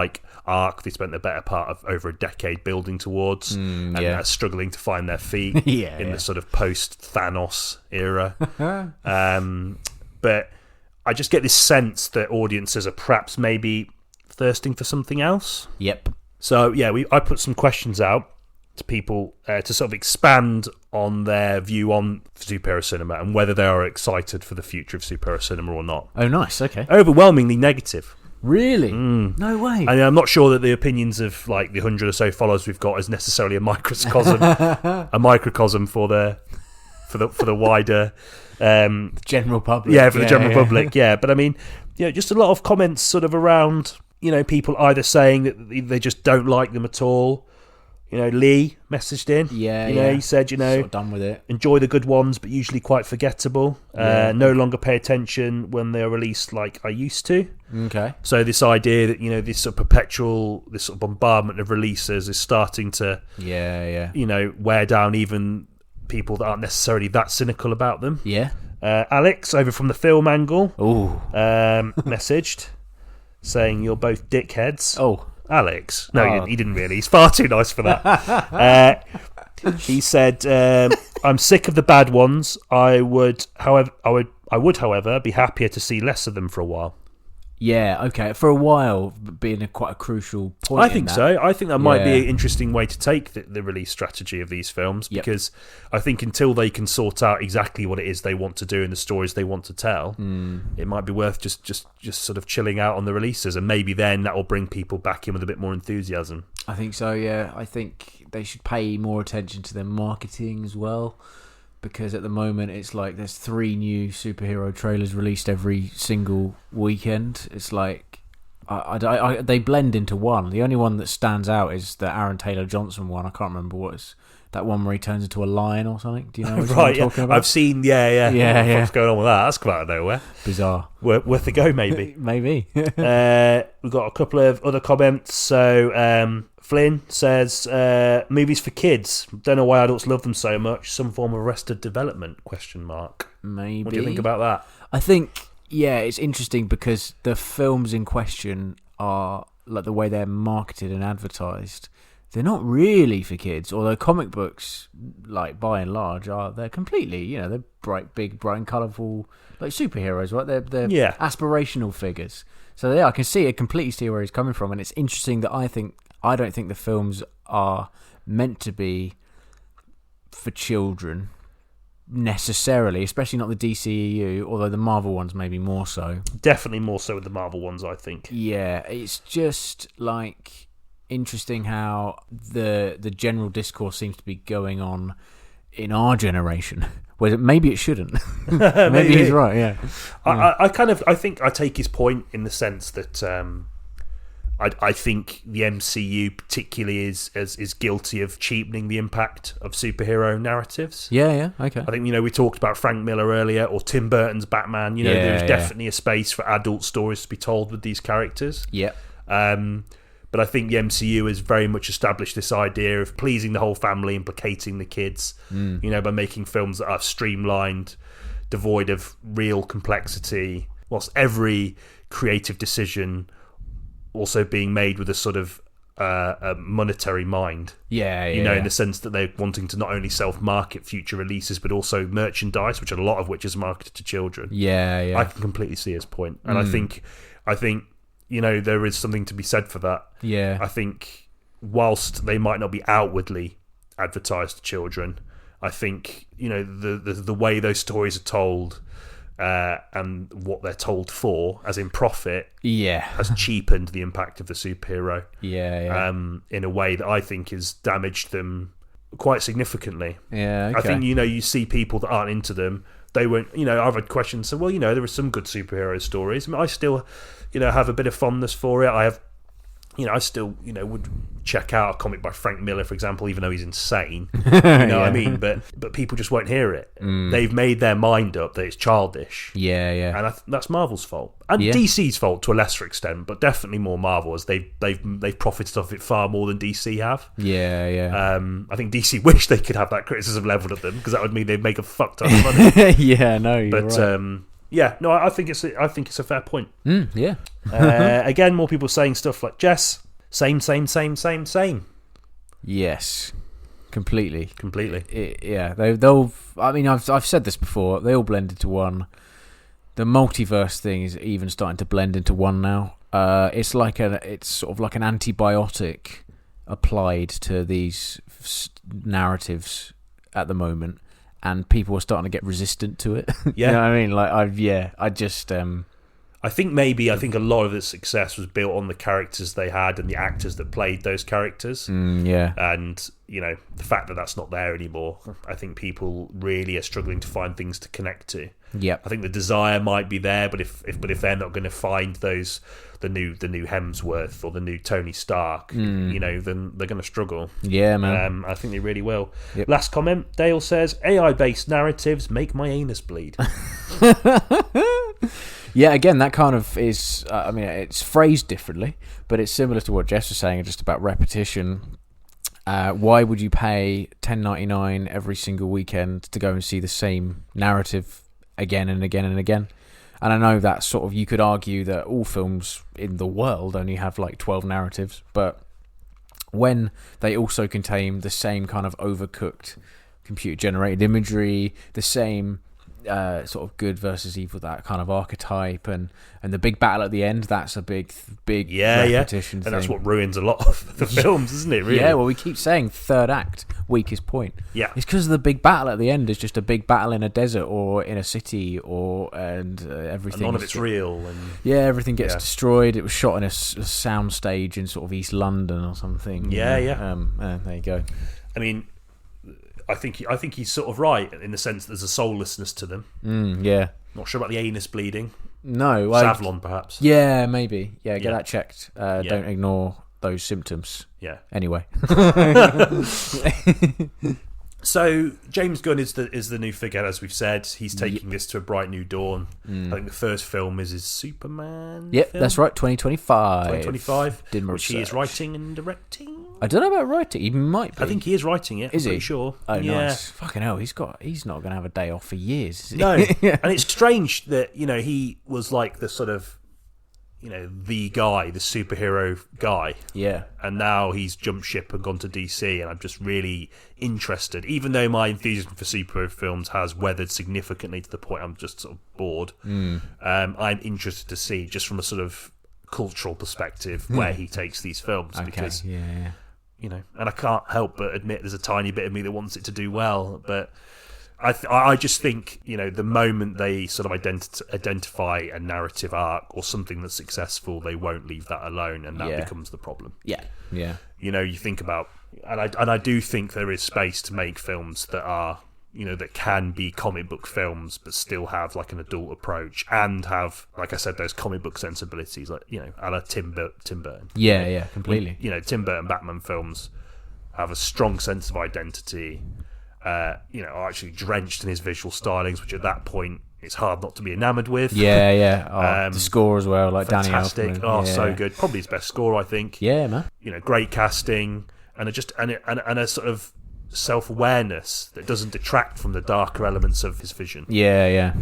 Speaker 1: arc they spent the better part of over a decade building towards, and are struggling to find their feet in the sort of post-Thanos era. But I just get this sense that audiences are perhaps maybe thirsting for something else.
Speaker 2: Yep.
Speaker 1: So I put some questions out to people to sort of expand on their view on superhero cinema and whether they are excited for the future of superhero cinema or not.
Speaker 2: Oh, nice. Okay.
Speaker 1: Overwhelmingly negative.
Speaker 2: Really? No way.
Speaker 1: And I'm not sure that the opinions of like the 100 or so followers we've got is necessarily a microcosm for the wider
Speaker 2: general public.
Speaker 1: Yeah, for the general public. Yeah, but I mean, just a lot of comments sort of around, people either saying that they just don't like them at all. Lee messaged in. He said,
Speaker 2: sort of done with it.
Speaker 1: Enjoy the good ones, but usually quite forgettable. No longer pay attention when they are released like I used to.
Speaker 2: Okay.
Speaker 1: So this idea that, this sort of perpetual, this sort of bombardment of releases is starting to, wear down even people that aren't necessarily that cynical about them.
Speaker 2: Yeah.
Speaker 1: Alex, over from the film angle,
Speaker 2: messaged
Speaker 1: saying you're both dickheads.
Speaker 2: Oh.
Speaker 1: Alex. No, he didn't really. He's far too nice for that. He said, "I'm sick of the bad ones. I would, however, be happier to see less of them for a while."
Speaker 2: Yeah, okay. For a while, being quite a crucial point.
Speaker 1: I think so. I think that might be an interesting way to take the release strategy of these films, because I think until they can sort out exactly what it is they want to do and the stories they want to tell, it might be worth just sort of chilling out on the releases, and maybe then that will bring people back in with a bit more enthusiasm.
Speaker 2: I think so, yeah. I think they should pay more attention to their marketing as well, because at the moment it's like there's 3 new superhero trailers released every single weekend. It's like they blend into one. The only one that stands out is the Aaron Taylor Johnson one. I can't remember what it's that one where he turns into a lion or something. Do you know what I'm talking about?
Speaker 1: I've seen, what's going on with that? That's come out of nowhere.
Speaker 2: Bizarre.
Speaker 1: Worth a go, maybe.
Speaker 2: Maybe.
Speaker 1: We've got a couple of other comments. So Flynn says, movies for kids. Don't know why adults love them so much. Some form of Arrested Development, ?
Speaker 2: Maybe.
Speaker 1: What do you think about that?
Speaker 2: I think, it's interesting because the films in question are, like the way they're marketed and advertised, they're not really for kids, although comic books, like by and large, they're completely, they're bright, and colourful, like superheroes, right? They're aspirational figures. So I can completely see where he's coming from, and it's interesting that I don't think the films are meant to be for children necessarily, especially not the DCEU, although the Marvel ones maybe more so.
Speaker 1: Definitely more so with the Marvel ones, I think.
Speaker 2: Yeah, it's just like interesting how the general discourse seems to be going on in our generation, where maybe it shouldn't. maybe he's right. Yeah,
Speaker 1: I think I take his point in the sense that I think the MCU particularly is guilty of cheapening the impact of superhero narratives.
Speaker 2: Yeah, okay.
Speaker 1: I think we talked about Frank Miller earlier, or Tim Burton's Batman. There's definitely a space for adult stories to be told with these characters.
Speaker 2: Yeah.
Speaker 1: But I think the MCU has very much established this idea of pleasing the whole family, implicating the kids, by making films that are streamlined, devoid of real complexity, whilst every creative decision also being made with a sort of a monetary mind. In the sense that they're wanting to not only self-market future releases, but also merchandise, which a lot of which is marketed to children.
Speaker 2: Yeah.
Speaker 1: I can completely see his point. And I think there is something to be said for that.
Speaker 2: Yeah.
Speaker 1: I think whilst they might not be outwardly advertised to children, I think, the way those stories are told and what they're told for, as in profit, has cheapened the impact of the superhero. In a way that I think has damaged them quite significantly.
Speaker 2: Yeah, okay.
Speaker 1: I think, you see people that aren't into them, they won't, I've had questions, so, there are some good superhero stories. I still, have a bit of fondness for it. I have, I still, would check out a comic by Frank Miller, for example, even though he's insane. What I mean? But people just won't hear it. They've made their mind up that it's childish.
Speaker 2: Yeah.
Speaker 1: And that's Marvel's fault. And DC's fault to a lesser extent, but definitely more Marvel, as they've profited off it far more than DC have.
Speaker 2: Yeah.
Speaker 1: I think DC wish they could have that criticism leveled at them, because that would mean they'd make a fuck ton of money.
Speaker 2: You're right.
Speaker 1: I think it's a fair point.
Speaker 2: Yeah.
Speaker 1: Again, more people saying stuff like, Jess, same.
Speaker 2: Yes, completely.
Speaker 1: They'll.
Speaker 2: I mean, I've said this before. They all blend into one. The multiverse thing is even starting to blend into one now. It's sort of like an antibiotic applied to these narratives at the moment, and people are starting to get resistant to it.
Speaker 1: Yeah.
Speaker 2: You know what I mean? Like, I just...
Speaker 1: I think a lot of its success was built on the characters they had and the actors that played those characters.
Speaker 2: Yeah.
Speaker 1: And, the fact that that's not there anymore, I think people really are struggling to find things to connect to.
Speaker 2: Yeah.
Speaker 1: I think the desire might be there, but if they're not going to find those, the new Hemsworth or the new Tony Stark, then they're going to struggle.
Speaker 2: Yeah, man.
Speaker 1: I think they really will.
Speaker 2: Yep.
Speaker 1: Last comment, Dale says, AI-based narratives make my anus bleed.
Speaker 2: Yeah, again, that kind of is... it's phrased differently, but it's similar to what Jess was saying, just about repetition. Why would you pay $10.99 every single weekend to go and see the same narrative again and again and again? And I know that sort of... You could argue that all films in the world only have like 12 narratives, but when they also contain the same kind of overcooked computer-generated imagery, the same... sort of good versus evil, that kind of archetype, and the big battle at the end, that's a big repetition thing.
Speaker 1: And that's what ruins a lot of the films, isn't it, really?
Speaker 2: Yeah, well, we keep saying third act, weakest point.
Speaker 1: Yeah.
Speaker 2: It's because the big battle at the end is just a big battle in a desert or in a city, and everything...
Speaker 1: And none of it's real. And
Speaker 2: everything gets destroyed. It was shot in a sound stage in sort of East London or something.
Speaker 1: Yeah.
Speaker 2: There you go.
Speaker 1: I mean... I think he's sort of right in the sense that there's a soullessness to them.
Speaker 2: Yeah.
Speaker 1: Not sure about the anus bleeding.
Speaker 2: No.
Speaker 1: Savlon, perhaps.
Speaker 2: Yeah, maybe. Yeah, get that checked. Don't ignore those symptoms.
Speaker 1: Yeah.
Speaker 2: Anyway.
Speaker 1: So James Gunn is the new figure, as we've said. He's taking this to a bright new dawn. I think the first film is his Superman.
Speaker 2: Yep,
Speaker 1: film.
Speaker 2: that's right. 2025.
Speaker 1: 2025.
Speaker 2: Did my
Speaker 1: which he is
Speaker 2: research.
Speaker 1: writing and directing.
Speaker 2: I don't know about writing. He might be.
Speaker 1: I think he is writing it.
Speaker 2: Is
Speaker 1: I'm
Speaker 2: he?
Speaker 1: pretty sure.
Speaker 2: Oh,
Speaker 1: yeah.
Speaker 2: nice. Fucking hell, he's not going to have a day off for years, is he?
Speaker 1: No. And it's strange that, he was like the sort of, the guy, the superhero guy.
Speaker 2: Yeah.
Speaker 1: And now he's jumped ship and gone to DC, and I'm just really interested. Even though my enthusiasm for superhero films has weathered significantly to the point I'm just sort of bored, I'm interested to see, just from a sort of cultural perspective, where he takes these films.
Speaker 2: Okay.
Speaker 1: Because,
Speaker 2: yeah.
Speaker 1: and I can't help but admit there's a tiny bit of me that wants it to do well, but I just think, the moment they sort of identify a narrative arc or something that's successful, they won't leave that alone, and that becomes the problem.
Speaker 2: Yeah.
Speaker 1: You think about, and I do think there is space to make films that are, that can be comic book films but still have like an adult approach and have, like I said, those comic book sensibilities, like, a la Tim Burton.
Speaker 2: Yeah, completely.
Speaker 1: Tim Burton Batman films have a strong sense of identity. Are actually drenched in his visual stylings, which at that point it's hard not to be enamoured with.
Speaker 2: Yeah. The score as well, like
Speaker 1: fantastic.
Speaker 2: Danny Elfman.
Speaker 1: So good. Probably his best score, I think.
Speaker 2: Yeah, man.
Speaker 1: Great casting and a sort of self-awareness that doesn't detract from the darker elements of his vision.
Speaker 2: Yeah.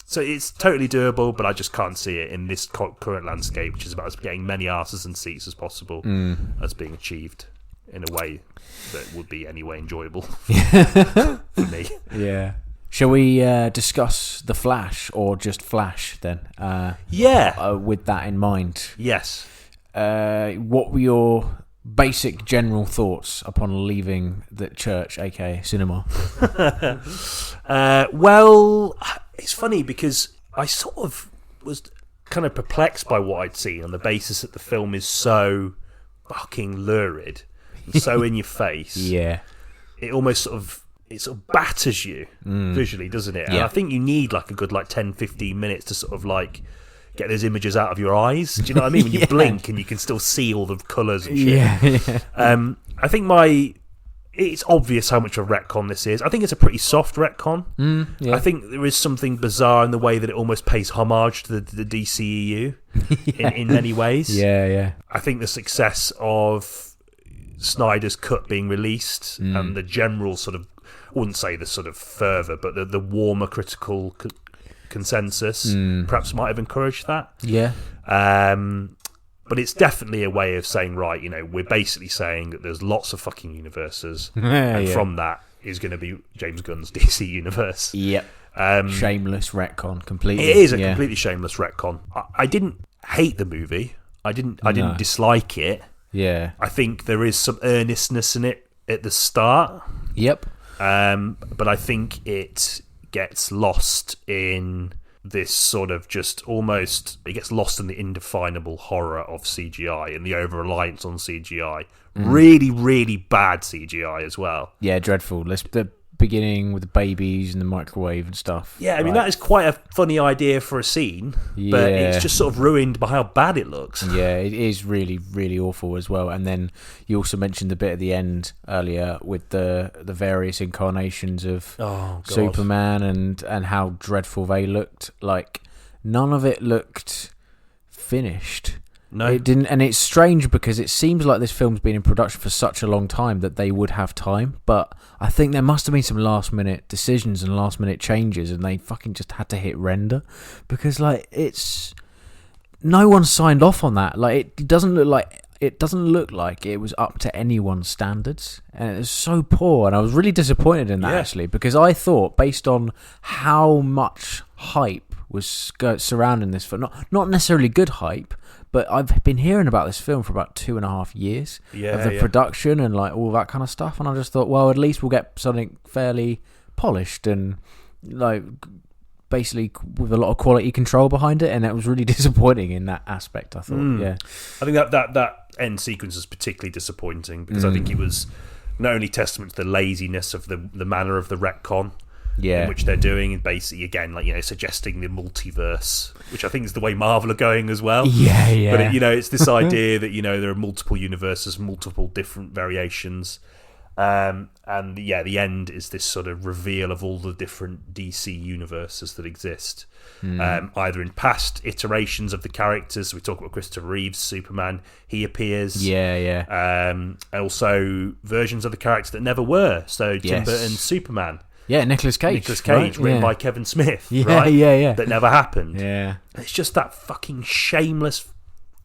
Speaker 1: So it's totally doable, but I just can't see it in this current landscape, which is about as getting many arses and seats as possible, as being achieved in a way that would be anyway enjoyable for me.
Speaker 2: Yeah. Shall we discuss The Flash, or just Flash then? With that in mind.
Speaker 1: Yes.
Speaker 2: What were your basic general thoughts upon leaving the church, aka cinema?
Speaker 1: Well, it's funny because I sort of was kind of perplexed by what I'd seen on the basis that the film is so fucking lurid, so in your face.
Speaker 2: Yeah.
Speaker 1: It almost sort of batters you visually, doesn't it? And I think you need like a good 10-15 minutes to sort of like get those images out of your eyes. Do you know what I mean? When you blink and you can still see all the colours and shit.
Speaker 2: Yeah.
Speaker 1: I think it's obvious how much of a retcon this is. I think it's a pretty soft retcon. I think there is something bizarre in the way that it almost pays homage to the DCEU in many ways.
Speaker 2: Yeah.
Speaker 1: I think the success of Snyder's cut being released and the general sort of, I wouldn't say the sort of fervour, but the warmer critical consensus perhaps might have encouraged that.
Speaker 2: Yeah.
Speaker 1: But it's definitely a way of saying, right, we're basically saying that there's lots of fucking universes, and from that is going to be James Gunn's DC universe.
Speaker 2: Yep. Shameless retcon, completely.
Speaker 1: It is a completely shameless retcon. I didn't hate the movie. I didn't dislike it.
Speaker 2: Yeah.
Speaker 1: I think there is some earnestness in it at the start.
Speaker 2: Yep.
Speaker 1: But I think it gets lost in this sort of just almost... It gets lost in the indefinable horror of CGI and the over-reliance on CGI. Really, really bad CGI as well.
Speaker 2: Yeah, dreadful. The beginning with the babies and the microwave and stuff.
Speaker 1: Yeah, I mean, that is quite a funny idea for a scene, but it's just sort of ruined by how bad it looks.
Speaker 2: Yeah, it is really, really awful as well. And then you also mentioned the bit at the end earlier with the various incarnations of Superman and how dreadful they looked. Like, none of it looked finished.
Speaker 1: No,
Speaker 2: it didn't, and it's strange because it seems like this film's been in production for such a long time that they would have time, but I think there must have been some last minute decisions and last minute changes, and they fucking just had to hit render because, like, it's no one signed off on that. Like, it doesn't look like it was up to anyone's standards, and it was so poor, and I was really disappointed in that actually, because I thought, based on how much hype was surrounding this film, not necessarily good hype, but I've been hearing about this film for about 2.5 years of the production and like all that kind of stuff, and I just thought, well, at least we'll get something fairly polished and like basically with a lot of quality control behind it, and it was really disappointing in that aspect. I thought,
Speaker 1: I think that end sequence was particularly disappointing because I think it was not only testament to the laziness of the manner of the retcon. In which they're doing, and basically again, like, you know, suggesting the multiverse, which I think is the way Marvel are going as well. But it's this idea that, you know, there are multiple universes, multiple different variations, and the end is this sort of reveal of all the different DC universes that exist, either in past iterations of the characters. We talk about Christopher Reeve's Superman; he appears, and also versions of the characters that never were. So Tim Burton's Superman.
Speaker 2: Yeah, Nicolas Cage,
Speaker 1: written by Kevin Smith, that never happened. Yeah, it's just that fucking shameless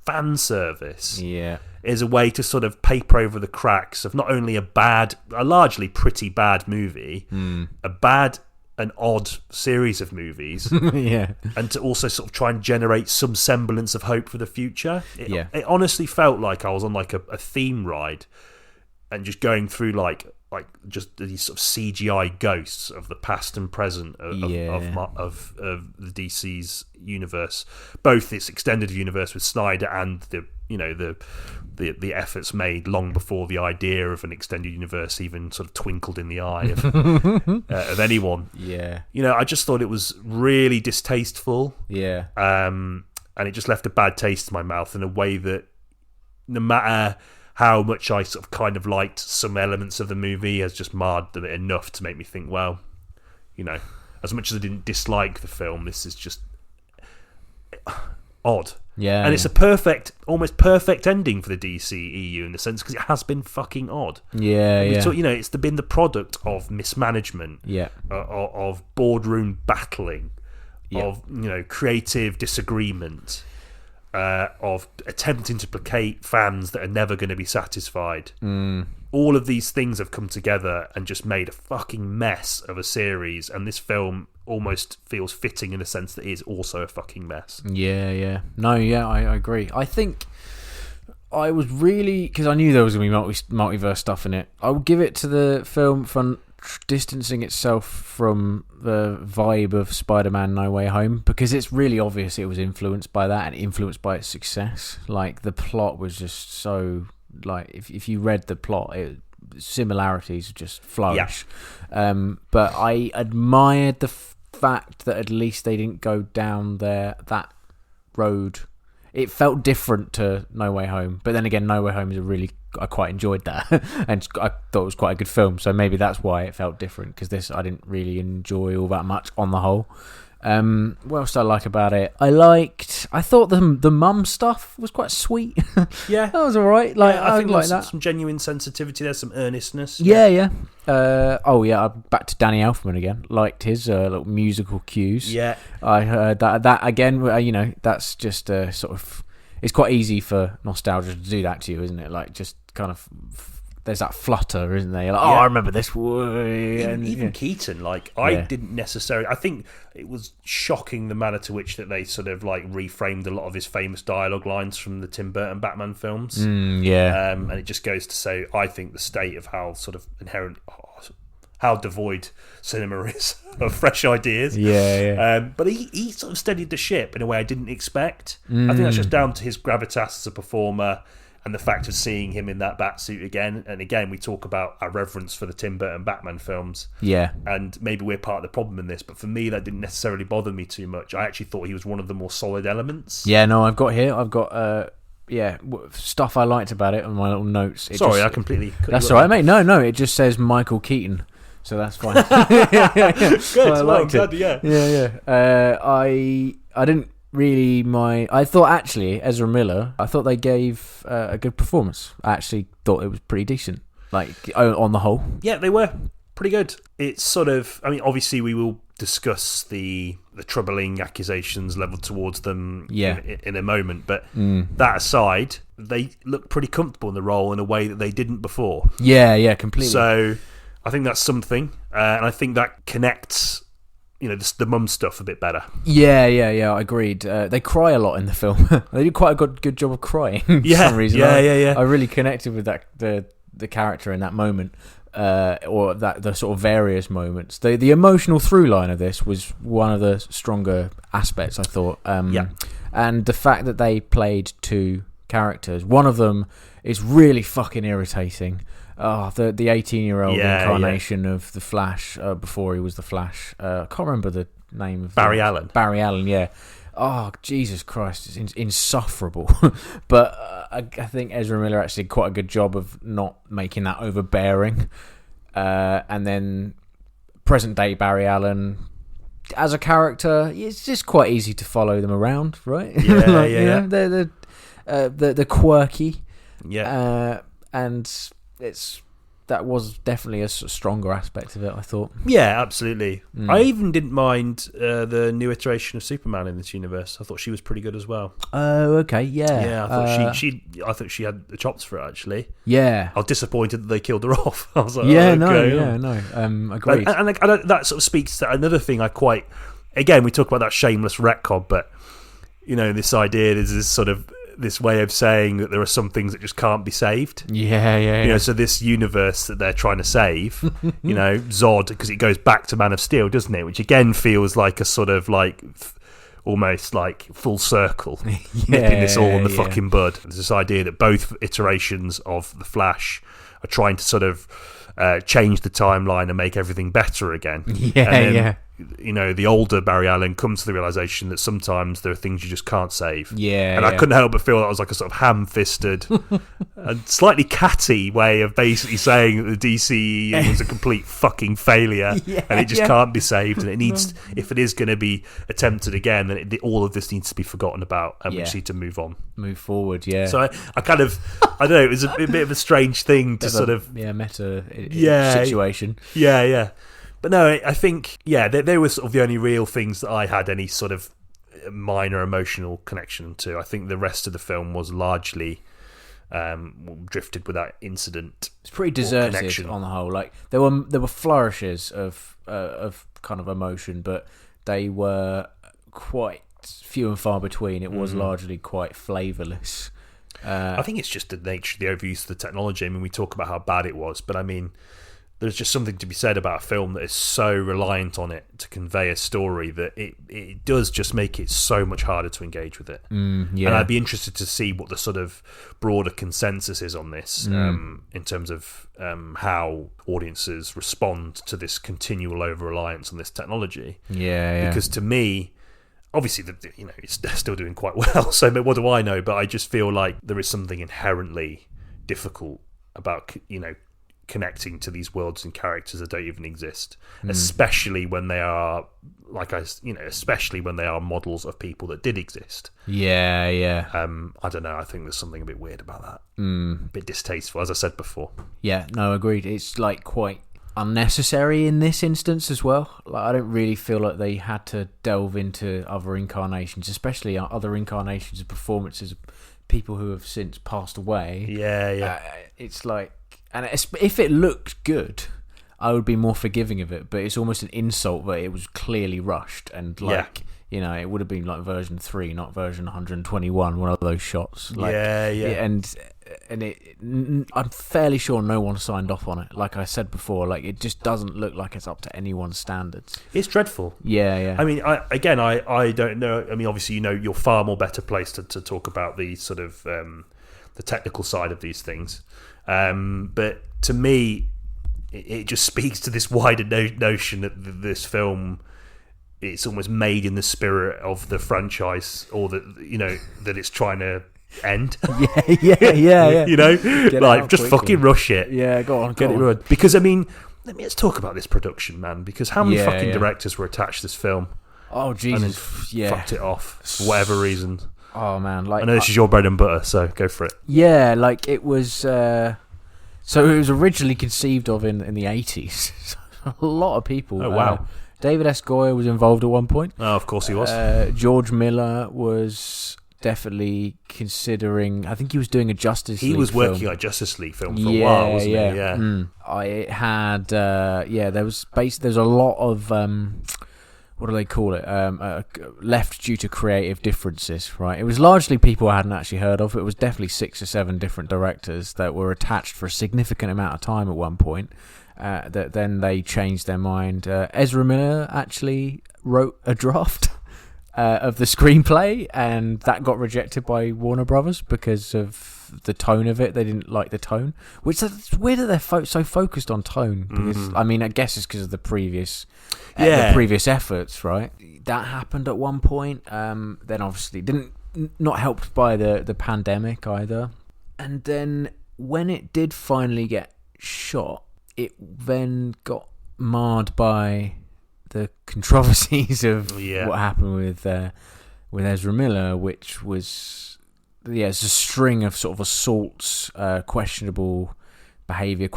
Speaker 1: fan service. Yeah, is a way to sort of paper over the cracks of not only a largely pretty bad movie, an odd series of movies, and to also sort of try and generate some semblance of hope for the future. It honestly felt like I was on like a theme ride, and just going through like just these sort of CGI ghosts of the past and present of the DC's universe, both this extended universe with Snyder and the efforts made long before the idea of an extended universe even sort of twinkled in the eye of anyone. Yeah, you know, I just thought it was really distasteful. Yeah, and it just left a bad taste in my mouth in a way that, no matter how much I sort of kind of liked some elements of the movie, has just marred it enough to make me think, well, you know, as much as I didn't dislike the film, this is just odd. Yeah, and it's a almost perfect ending for the DCEU in the sense because it has been fucking odd. It's been the product of mismanagement, of boardroom battling, of, you know, creative disagreement. Of attempting to placate fans that are never going to be satisfied. All of these things have come together and just made a fucking mess of a series, and this film almost feels fitting in the sense that it is also a fucking mess. I agree. I think I was really, because I knew there was going to be multiverse stuff in it, I would give it to the film for distancing itself from the vibe of Spider-Man No Way Home, because it's really obvious it was influenced by that and influenced by its success. Like, the plot was just so, like, if you read the plot, similarities just flourish. But I admired the fact that at least they didn't go down that road. It felt different to No Way Home, but then again, No Way Home is I quite enjoyed that, and I thought it was quite a good film, so maybe that's why it felt different, because this I didn't really enjoy all that much on the whole. What else did I like about it? I thought the mum stuff was quite sweet. Yeah, that was alright. Like, I think
Speaker 2: like
Speaker 1: there's some genuine sensitivity there, some earnestness.
Speaker 2: Back to Danny Elfman again. Liked his little musical cues. Yeah, I heard that again. You know, that's just sort of. It's quite easy for nostalgia to do that to you, isn't it? Like, just kind of there's that flutter, isn't there? You're like, I remember this.
Speaker 1: Even Keaton, like, I didn't necessarily... I think it was shocking the manner to which that they sort of, like, reframed a lot of his famous dialogue lines from the Tim Burton Batman films. And it just goes to say, I think the state of how sort of inherent... how devoid cinema is of fresh ideas. But he sort of steadied the ship in a way I didn't expect. I think that's just down to his gravitas as a performer and the fact of seeing him in that Batsuit again. And again, we talk about our reverence for the Tim Burton Batman films. And maybe we're part of the problem in this, but for me, that didn't necessarily bother me too much. I actually thought he was one of the more solid elements.
Speaker 2: I've got stuff I liked about it on my little notes.
Speaker 1: I completely...
Speaker 2: That's all right, mate. No, it just says Michael Keaton. So that's fine.
Speaker 1: Good.
Speaker 2: I liked it. I didn't really mind. I thought actually Ezra Miller, I thought they gave a good performance. I actually thought it was pretty decent, like on the whole.
Speaker 1: Yeah, they were pretty good. It's sort of, I mean, obviously we will discuss the troubling accusations levelled towards them in a moment, but that aside, they look pretty comfortable in the role in a way that they didn't before.
Speaker 2: Yeah, completely.
Speaker 1: So I think that's something, and I think that connects, the mum stuff a bit better.
Speaker 2: Yeah, agreed. They cry a lot in the film. They do quite a good job of crying for some reason. I really connected with that the character in that moment, or that the sort of various moments. The emotional through line of this was one of the stronger aspects, I thought. And the fact that they played two characters, one of them is really fucking irritating. The 18-year-old incarnation of the Flash before he was the Flash. I can't remember the name of
Speaker 1: Barry Allen.
Speaker 2: Barry Allen, yeah. Oh, Jesus Christ, it's insufferable. But I think Ezra Miller actually did quite a good job of not making that overbearing. And then present day Barry Allen, as a character, it's just quite easy to follow them around, right? They're quirky. And that was definitely a stronger aspect of it, I thought.
Speaker 1: Yeah, absolutely. I even didn't mind the new iteration of Superman in this universe. I thought she was pretty good as well.
Speaker 2: Oh, okay, yeah.
Speaker 1: Yeah, I thought she had the chops for it, actually.
Speaker 2: Yeah.
Speaker 1: I was disappointed that they killed her off. I was like,
Speaker 2: agreed.
Speaker 1: And that sort of speaks to another thing again, we talk about that shameless retcon, but, this idea, there's this sort of this way of saying that there are some things that just can't be saved. So this universe that they're trying to save, Zod, because it goes back to Man of Steel, doesn't it? Which again feels like a sort of like almost like full circle, nipping this all in the fucking bud. There's this idea that both iterations of the Flash are trying to sort of change the timeline and make everything better again. The older Barry Allen comes to the realisation that sometimes there are things you just can't save. I couldn't help but feel that was like a sort of ham-fisted and slightly catty way of basically saying that the DCEU was a complete fucking failure and it just can't be saved, and it needs, if it is going to be attempted again, then all of this needs to be forgotten about, and we just need to move forward. So I kind of, I don't know, it was a bit of a strange thing to sort of
Speaker 2: meta situation.
Speaker 1: But no, I think, they were sort of the only real things that I had any sort of minor emotional connection to. I think the rest of the film was largely drifted without incident.
Speaker 2: It's pretty deserted on the whole. Like there were flourishes of kind of emotion, but they were quite few and far between. It was largely quite flavourless.
Speaker 1: I think it's just the nature of the overuse of the technology. I mean, we talk about how bad it was, but I mean, there's just something to be said about a film that is so reliant on it to convey a story that it does just make it so much harder to engage with it. And I'd be interested to see what the sort of broader consensus is on this in terms of how audiences respond to this continual over-reliance on this technology. Because to me, obviously, it's still doing quite well, so what do I know? But I just feel like there is something inherently difficult about, connecting to these worlds and characters that don't even exist, especially when they are especially when they are models of people that did exist. I don't know, I think there's something a bit weird about that. A bit distasteful, as I said before.
Speaker 2: Agreed. It's like quite unnecessary in this instance as well. Like, I don't really feel like they had to delve into other incarnations, especially other incarnations of performances of people who have since passed away. It's like, And if it looked good, I would be more forgiving of it. But it's almost an insult that it was clearly rushed and it would have been like version 3, not version 121. One of those shots. And I'm fairly sure no one signed off on it. Like I said before, like it just doesn't look like it's up to anyone's standards.
Speaker 1: It's dreadful.
Speaker 2: Yeah.
Speaker 1: I mean, I don't know. I mean, obviously, you're far more better placed to talk about the sort of the technical side of these things. But to me, it just speaks to this wider notion that this film, it's almost made in the spirit of the franchise, or that it's trying to end.
Speaker 2: Yeah.
Speaker 1: Just fucking rush it.
Speaker 2: Yeah, go on,
Speaker 1: get it run. Because I mean, let's talk about this production, man. Because how many fucking directors were attached to this film?
Speaker 2: Oh Jesus,
Speaker 1: fucked it off for whatever reason.
Speaker 2: Oh man, like
Speaker 1: I know this is your bread and butter, so go for it.
Speaker 2: Yeah, like it was. So it was originally conceived of in the 80s. A lot of people.
Speaker 1: Oh wow.
Speaker 2: David S. Goyer was involved at one point.
Speaker 1: Oh, of course he was.
Speaker 2: George Miller was definitely considering. I think he was doing a Justice League.
Speaker 1: He was working on a Justice League film for a while, wasn't he? Yeah.
Speaker 2: I had. There was there's a lot of. What do they call it? Left due to creative differences, right? It was largely people I hadn't actually heard of. It was definitely 6 or 7 different directors that were attached for a significant amount of time at one point. That then they changed their mind. Ezra Miller actually wrote a draft of the screenplay, and that got rejected by Warner Brothers because of the tone of it. They didn't like the tone, which is weird that they're so focused on tone. Because I mean, I guess it's because of the previous efforts, right? That happened at one point. Then obviously not helped by the pandemic either. And then when it did finally get shot, it then got marred by the controversies of what happened with Ezra Miller, which was it's a string of sort of assaults, questionable behavior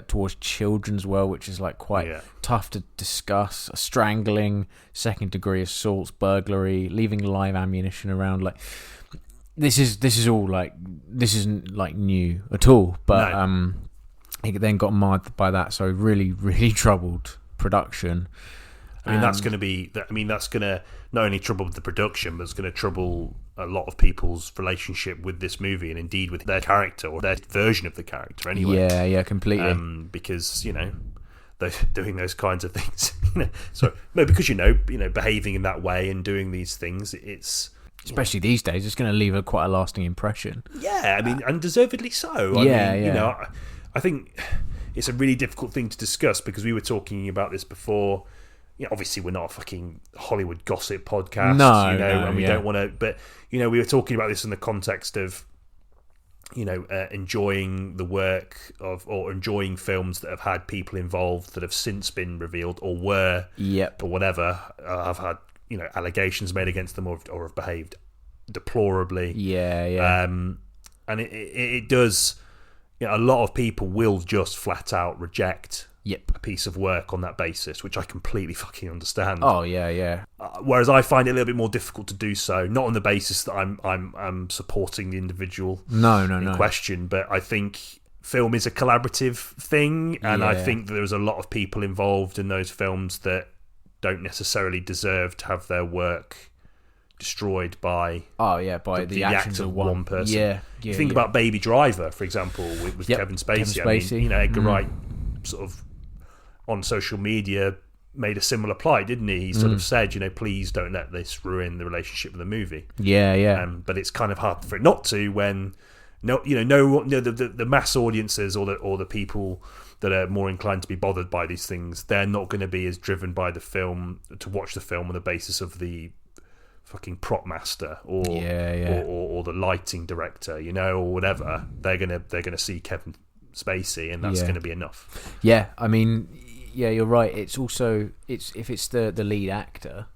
Speaker 2: towards children as well, which is like quite tough to discuss. Strangling, second-degree assaults, burglary, leaving live ammunition around. Like this is all like this isn't like new at all, but it then got marred by that, so really, really troubled production.
Speaker 1: I mean, that's going to not only trouble the production, but it's going to trouble a lot of people's relationship with this movie, and indeed with their character or their version of the character. Anyway,
Speaker 2: yeah, completely.
Speaker 1: Because they're doing those kinds of things. Because behaving in that way and doing these things, it's.
Speaker 2: Especially these days, it's going to leave quite a lasting impression.
Speaker 1: Yeah, I mean, and deservedly so. I think it's a really difficult thing to discuss because we were talking about this before. Obviously, we're not a fucking Hollywood gossip podcast, and we don't want to. But we were talking about this in the context of, enjoying the work of or enjoying films that have had people involved that have since been revealed or were, or whatever, have had allegations made against them or have behaved deplorably. And it does. A lot of people will just flat out reject a piece of work on that basis, which I completely fucking understand.
Speaker 2: Oh yeah.
Speaker 1: Whereas I find it a little bit more difficult to do so, not on the basis that I'm supporting the individual in question, but I think film is a collaborative thing, and I think that there's a lot of people involved in those films that don't necessarily deserve to have their work destroyed by
Speaker 2: the actions of one
Speaker 1: person. You think about Baby Driver, for example, with Kevin Spacey. I mean, Edgar Wright sort of on social media made a similar plight, didn't he? He sort of said, please don't let this ruin the relationship of the movie. But it's kind of hard for it not to when the mass audiences or the people that are more inclined to be bothered by these things, they're not going to be as driven by the film to watch the film on the basis of the fucking prop master or the lighting director, or whatever. They're gonna see Kevin Spacey, and that's gonna be enough.
Speaker 2: Yeah, I mean, you're right. It's also if it's the lead actor,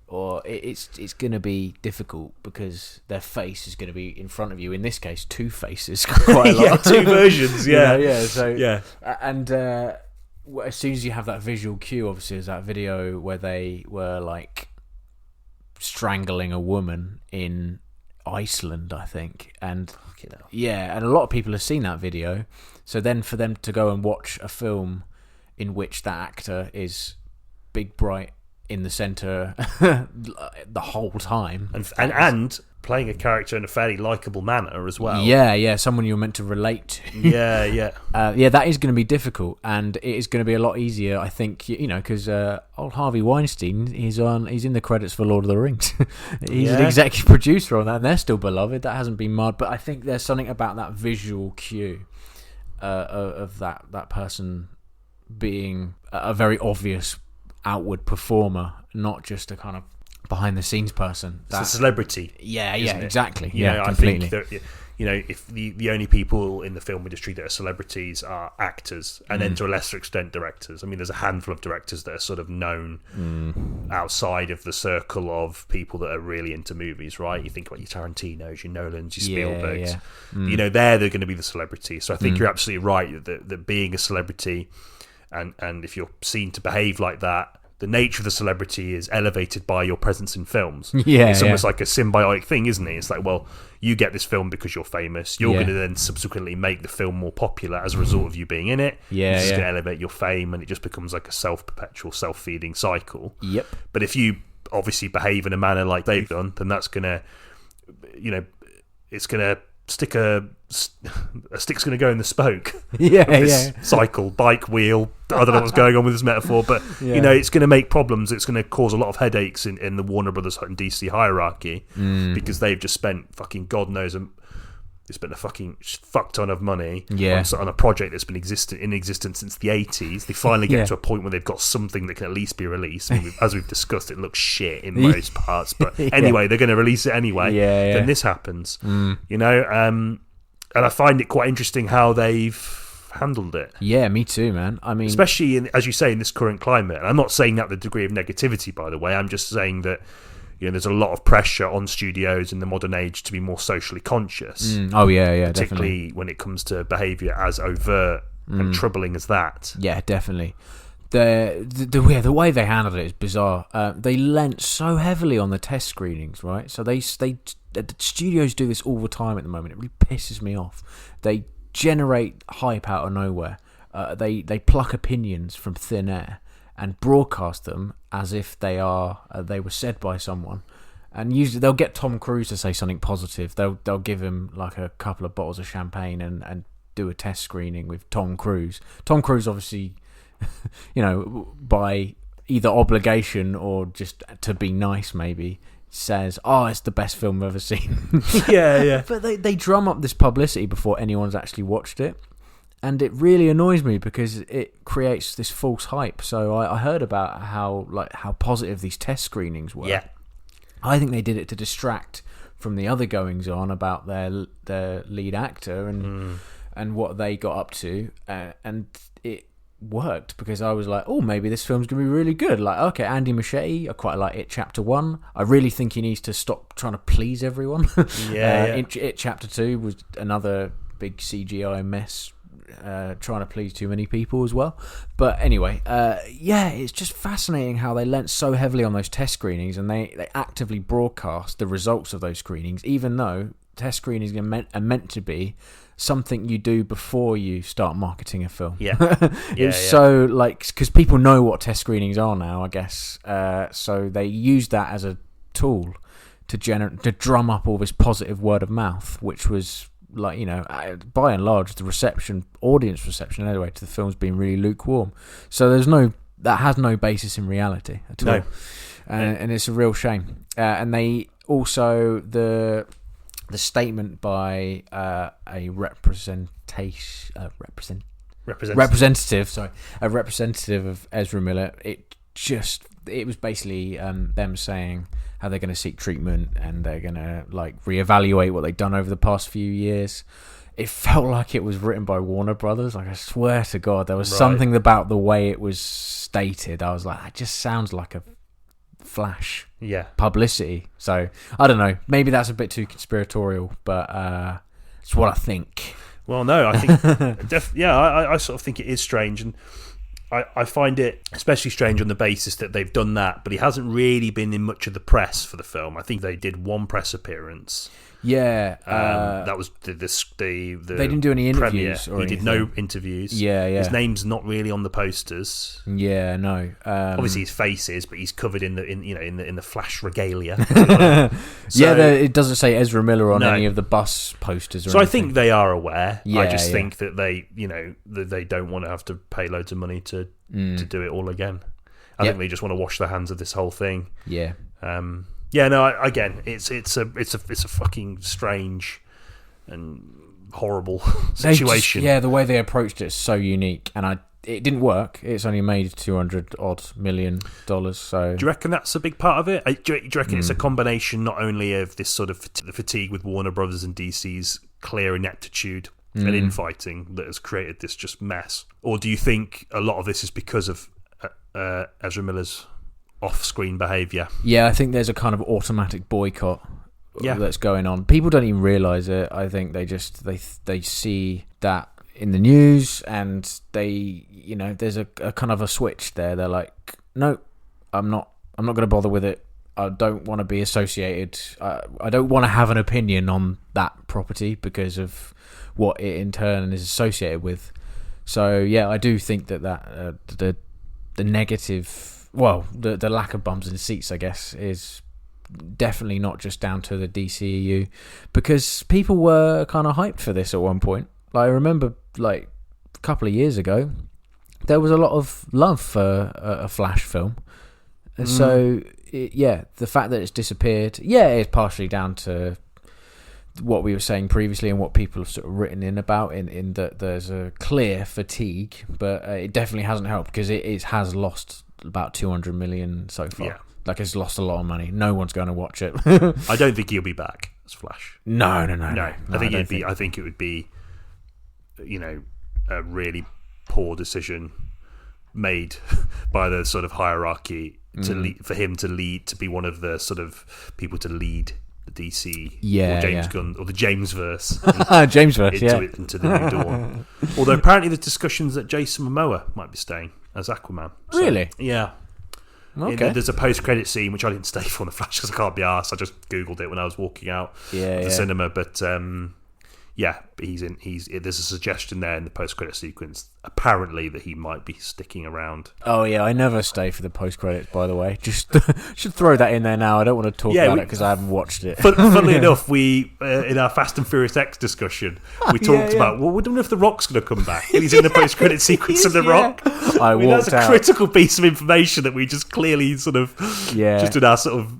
Speaker 2: or it's gonna be difficult because their face is gonna be in front of you. In this case, 2 faces, quite a lot.
Speaker 1: 2 versions.
Speaker 2: And as soon as you have that visual cue, obviously, there's that video where they were like strangling a woman in Iceland, I think, and and a lot of people have seen that video. So then for them to go and watch a film in which that actor is big, bright in the centre the whole time,
Speaker 1: and playing a character in a fairly likeable manner as well.
Speaker 2: Yeah, someone you're meant to relate to.
Speaker 1: Yeah.
Speaker 2: That is going to be difficult, and it is going to be a lot easier, I think, because old Harvey Weinstein, he's in the credits for Lord of the Rings. He's an executive producer on that, and they're still beloved. That hasn't been marred, but I think there's something about that visual cue of that person being a very obvious outward performer, not just a kind of behind the scenes person.
Speaker 1: It's a celebrity.
Speaker 2: Yeah, exactly.
Speaker 1: Completely. I think that, if the only people in the film industry that are celebrities are actors, and then to a lesser extent directors. I mean, there's a handful of directors that are sort of known outside of the circle of people that are really into movies, right? You think about your Tarantinos, your Nolans, your Spielbergs. They're going to be the celebrity. So I think you're absolutely right that being a celebrity, and if you're seen to behave like that, the nature of the celebrity is elevated by your presence in films. It's almost like a symbiotic thing, isn't it? It's like, well, you get this film because you're famous. You're going to then subsequently make the film more popular as a result of you being in it. It's going to elevate your fame, and it just becomes like a self-perpetual, self-feeding cycle.
Speaker 2: Yep.
Speaker 1: But if you obviously behave in a manner like they've done, then that's going to, it's going to stick a stick's going to go in the spoke. Cycle, bike wheel. I don't know what's going on with this metaphor, but it's going to make problems. It's going to cause a lot of headaches in the Warner Brothers and DC hierarchy because they've just spent fucking God knows they spent a fucking fuck ton of money on a project that's been in existence since the 80s. They finally get to a point where they've got something that can at least be released. I mean, as we've discussed, it looks shit in most parts, but anyway, they're going to release it anyway. Then this happens, and I find it quite interesting how they've handled it.
Speaker 2: Yeah, me too, man. I mean,
Speaker 1: especially as you say, in this current climate. And I'm not saying that the degree of negativity, by the way. I'm just saying that there's a lot of pressure on studios in the modern age to be more socially conscious.
Speaker 2: Particularly
Speaker 1: definitely when it comes to behaviour as overt and troubling as that.
Speaker 2: Yeah, definitely. The way they handled it is bizarre. They lent so heavily on the test screenings, right? So the studios do this all the time at the moment. It really pisses me off. They generate hype out of nowhere. They pluck opinions from thin air and broadcast them as if they were said by someone. And usually they'll get Tom Cruise to say something positive. They'll give him like a couple of bottles of champagne and do a test screening with Tom Cruise. Tom Cruise obviously, by either obligation or just to be nice maybe, says, it's the best film I've ever seen. But they drum up this publicity before anyone's actually watched it. And it really annoys me because it creates this false hype. So I heard about how positive these test screenings were.
Speaker 1: Yeah.
Speaker 2: I think they did it to distract from the other goings on about their lead actor and what they got up to. And it worked because I was like, maybe this film's going to be really good. Like, okay, Andy Muschetti, I quite like It Chapter 1. I really think he needs to stop trying to please everyone. It Chapter 2 was another big CGI mess. Trying to please too many people as well. But anyway, it's just fascinating how they lent so heavily on those test screenings, and they actively broadcast the results of those screenings, even though test screenings are meant to be something you do before you start marketing a film. So because people know what test screenings are now, I guess. So they use that as a tool to drum up all this positive word of mouth, which was by and large the audience reception anyway to the film's been really lukewarm. So that has no basis in reality at all. And it's a real shame. And they also the statement by a representative of Ezra Miller, it was basically them saying how they're going to seek treatment and they're going to reevaluate what they've done over the past few years. It felt like it was written by Warner Brothers. I swear to God, there was something about the way it was stated. I was like, that just sounds like a flash publicity. So I don't know. Maybe that's a bit too conspiratorial, but it's what I think.
Speaker 1: Well, no, I think I sort of think it is strange, and I find it especially strange on the basis that they've done that, but he hasn't really been in much of the press for the film. I think they did one press appearance.
Speaker 2: Yeah,
Speaker 1: that was the
Speaker 2: they didn't do any interviews.
Speaker 1: He did no interviews.
Speaker 2: Yeah.
Speaker 1: His name's not really on the posters.
Speaker 2: Yeah, no.
Speaker 1: Obviously, his face is, but he's covered in the Flash regalia.
Speaker 2: It doesn't say Ezra Miller on any of the bus posters.
Speaker 1: So anything. I think they are aware.
Speaker 2: Yeah,
Speaker 1: I just think that they don't want to have to pay loads of money to do it all again. I think they just want to wash their hands of this whole thing.
Speaker 2: Yeah.
Speaker 1: Yeah, no. Again, it's a fucking strange and horrible situation.
Speaker 2: The way they approached it is so unique, and it didn't work. It's only made $200 million. So,
Speaker 1: do you reckon that's a big part of it? Do you reckon it's a combination not only of this sort of fatigue with Warner Brothers and DC's clear ineptitude and infighting that has created this just mess, or do you think a lot of this is because of Ezra Miller's off-screen behaviour?
Speaker 2: Yeah, I think there's a kind of automatic boycott that's going on. People don't even realise it. I think they just they see that in the news, and they there's a kind of a switch there. They're like, no, I'm not going to bother with it. I don't want to be associated. I don't want to have an opinion on that property because of what it in turn is associated with. So yeah, I do think that the negative. Well, the lack of bums in seats, I guess, is definitely not just down to the DCEU, because people were kind of hyped for this at one point. Like, I remember, a couple of years ago, there was a lot of love for a Flash film. And so, the fact that it's disappeared, it's partially down to what we were saying previously and what people have sort of written in about, in that there's a clear fatigue, but it definitely hasn't helped, because it has lost about 200 million so far.
Speaker 1: Yeah.
Speaker 2: It's lost a lot of money. No one's going to watch it.
Speaker 1: I don't think he'll be back as Flash.
Speaker 2: No.
Speaker 1: I think it would be a really poor decision made by the sort of hierarchy for him to be one of the sort of people to lead the DC or James Gunn or the Jamesverse into the new dawn. Although apparently there's discussions that Jason Momoa might be staying as Aquaman. So,
Speaker 2: really?
Speaker 1: Yeah. Okay. There's a post-credit scene which I didn't stay for on the Flash because I can't be arsed. I just googled it when I was walking out the cinema. But there's a suggestion there in the post-credit sequence, apparently, that he might be sticking around.
Speaker 2: Oh yeah, I never stay for the post-credits, by the way. Just should throw that in there now. I don't want to talk about it because I haven't watched it.
Speaker 1: Funnily enough, we in our Fast and Furious X discussion, we talked about, we don't know if The Rock's going to come back. And he's in the post-credit sequence of The Rock. That's a critical piece of information that we just clearly sort of just in our sort of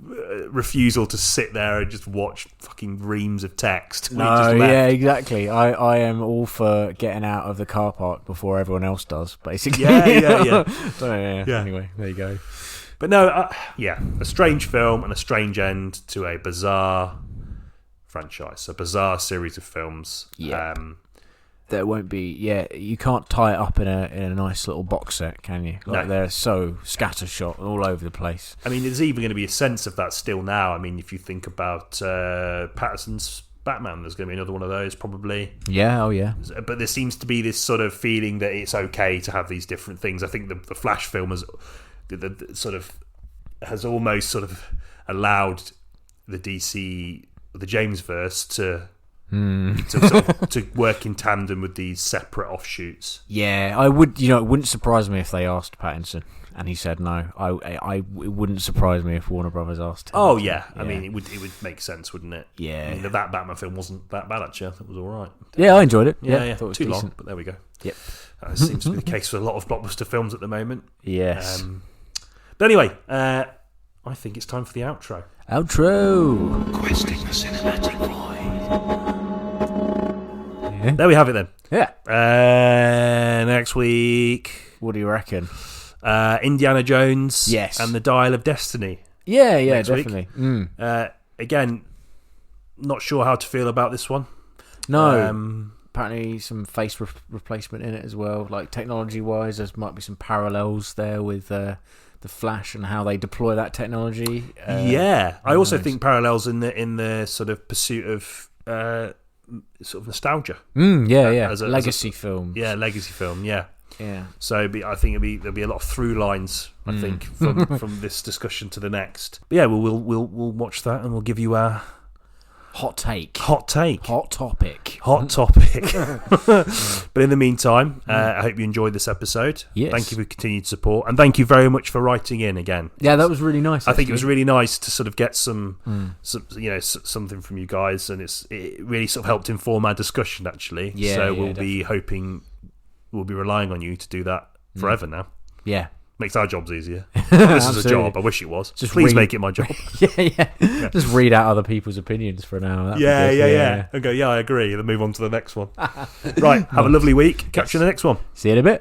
Speaker 1: refusal to sit there and just watch fucking reams of text.
Speaker 2: Exactly. I am all for getting out of the car park before everyone else does, basically.
Speaker 1: Yeah.
Speaker 2: Anyway, there you go.
Speaker 1: But no, a strange film and a strange end to a bizarre franchise, a bizarre series of films.
Speaker 2: Yeah. There won't be. Yeah, you can't tie it up in a nice little box set, can you? They're so scattershot all over the place.
Speaker 1: I mean, there's even going to be a sense of that still now. I mean, if you think about Patterson's Batman, there's going to be another one of those probably.
Speaker 2: Yeah,
Speaker 1: But there seems to be this sort of feeling that it's okay to have these different things. I think the Flash film has almost sort of allowed the DC, the Jamesverse, to work in tandem with these separate offshoots.
Speaker 2: Yeah, I would. It wouldn't surprise me if they asked Pattinson and he said no. It wouldn't surprise me if Warner Brothers asked him.
Speaker 1: Oh yeah, I mean it would make sense, wouldn't it?
Speaker 2: Yeah.
Speaker 1: I mean, that Batman film wasn't that bad actually. I thought it was all right.
Speaker 2: Yeah, I enjoyed it.
Speaker 1: Yeah.
Speaker 2: Thought it was
Speaker 1: too
Speaker 2: decent.
Speaker 1: long, but there we go.
Speaker 2: Yep.
Speaker 1: That seems to be the case for a lot of blockbuster films at the moment.
Speaker 2: Yes.
Speaker 1: But anyway, I think it's time for the outro.
Speaker 2: Questing the cinematic void.
Speaker 1: Yeah. There we have it then.
Speaker 2: Yeah.
Speaker 1: Next week,
Speaker 2: what do you reckon?
Speaker 1: Indiana Jones.
Speaker 2: Yes.
Speaker 1: And the Dial of Destiny.
Speaker 2: Yeah, definitely.
Speaker 1: Again, not sure how to feel about this one.
Speaker 2: No. Apparently some face replacement in it as well. Like technology-wise, there might be some parallels there with the Flash and how they deploy that technology.
Speaker 1: I also think parallels in the sort of pursuit of sort of nostalgia.
Speaker 2: As a legacy film.
Speaker 1: Yeah, legacy film. Yeah.
Speaker 2: Yeah.
Speaker 1: So I think there'll be a lot of through lines. I think from this discussion to the next. But yeah, we'll watch that and we'll give you our
Speaker 2: hot take.
Speaker 1: Hot topic. But in the meantime, I hope you enjoyed this episode.
Speaker 2: Yes.
Speaker 1: Thank you for continued support, and thank you very much for writing in again.
Speaker 2: Yeah, that was really nice.
Speaker 1: I think it was really nice to sort of get some something from you guys, and it really sort of helped inform our discussion actually.
Speaker 2: Yeah.
Speaker 1: So we'll be relying on you to do that forever now.
Speaker 2: Yeah.
Speaker 1: Makes our jobs easier. This is a job. I wish it was. Please make it my job.
Speaker 2: yeah. Just read out other people's opinions for an hour.
Speaker 1: Yeah. And go, I agree. Then move on to the next one. Right. Have a lovely week. Catch you in the next one.
Speaker 2: See you in a bit.